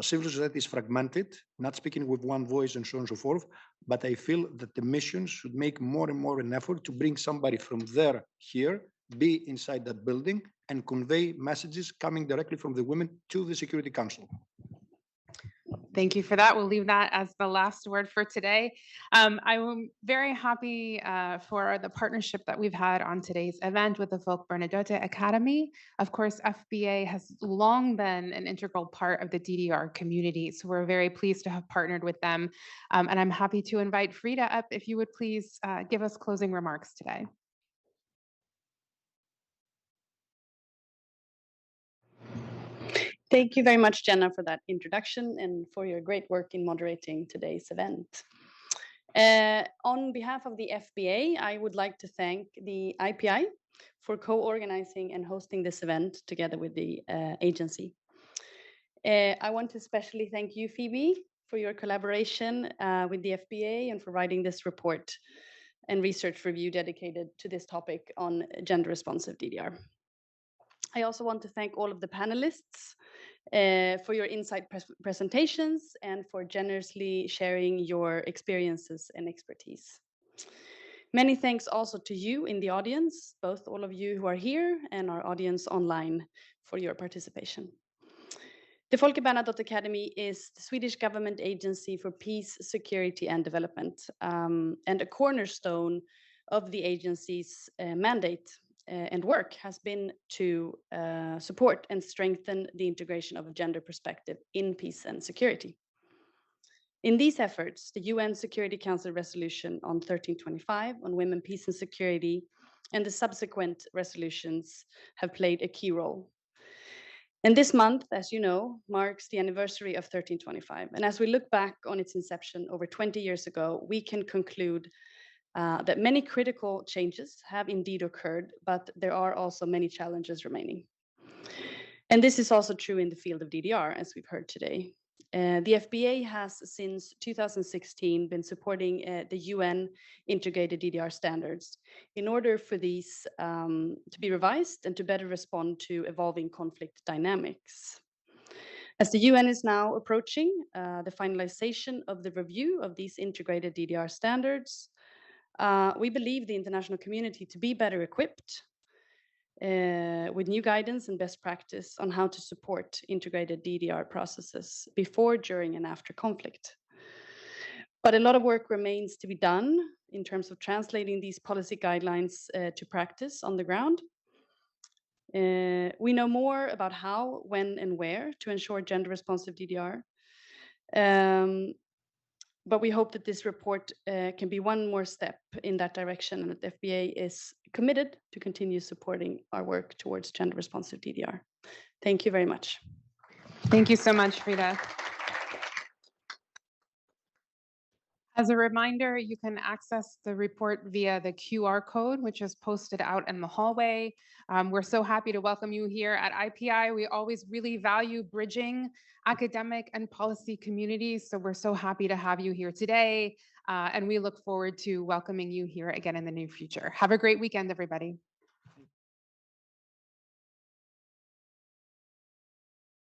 Civil society is fragmented, not speaking with one voice and so on and so forth, but I feel that the mission should make more and more an effort to bring somebody from there here, be inside that building, and convey messages coming directly from the women to the Security Council. Thank you for that. We'll leave that as the last word for today. I'm very happy for the partnership that we've had on today's event with the Folk Bernadotte Academy. Of course, FBA has long been an integral part of the DDR community, so we're very pleased to have partnered with them. And I'm happy to invite Frida up if you would please give us closing remarks today. Thank you very much, Jenna, for that introduction and for your great work in moderating today's event. On behalf of the FBA, I would like to thank the IPI for co-organizing and hosting this event together with the agency. I want to especially thank you, Phoebe, for your collaboration with the FBA and for writing this report and research review dedicated to this topic on gender-responsive DDR. I also want to thank all of the panelists for your insight presentations and for generously sharing your experiences and expertise. Many thanks also to you in the audience, both all of you who are here and our audience online for your participation. The Folke Bernadotte Academy is the Swedish government agency for peace, security and development, and a cornerstone of the agency's mandate and work has been to support and strengthen the integration of a gender perspective in peace and security. In these efforts, the UN Security Council resolution on 1325 on women, peace and security and the subsequent resolutions have played a key role. And this month, as you know, marks the anniversary of 1325. And as we look back on its inception over 20 years ago, we can conclude that many critical changes have indeed occurred, but there are also many challenges remaining. And this is also true in the field of DDR, as we've heard today. The FBA has since 2016 been supporting the UN integrated DDR standards in order for these to be revised and to better respond to evolving conflict dynamics. As the UN is now approaching the finalization of the review of these integrated DDR standards, we believe the international community to be better equipped with new guidance and best practice on how to support integrated DDR processes before, during, and after conflict. But a lot of work remains to be done in terms of translating these policy guidelines to practice on the ground. We know more about how, when, and where to ensure gender-responsive DDR. But we hope that this report can be one more step in that direction and that the FBA is committed to continue supporting our work towards gender-responsive DDR. Thank you very much. Thank you so much, Frida. As a reminder, you can access the report via the QR code, which is posted out in the hallway. We're so happy to welcome you here at IPI. We always really value bridging academic and policy communities, so we're so happy to have you here today, and we look forward to welcoming you here again in the near future. Have a great weekend, everybody.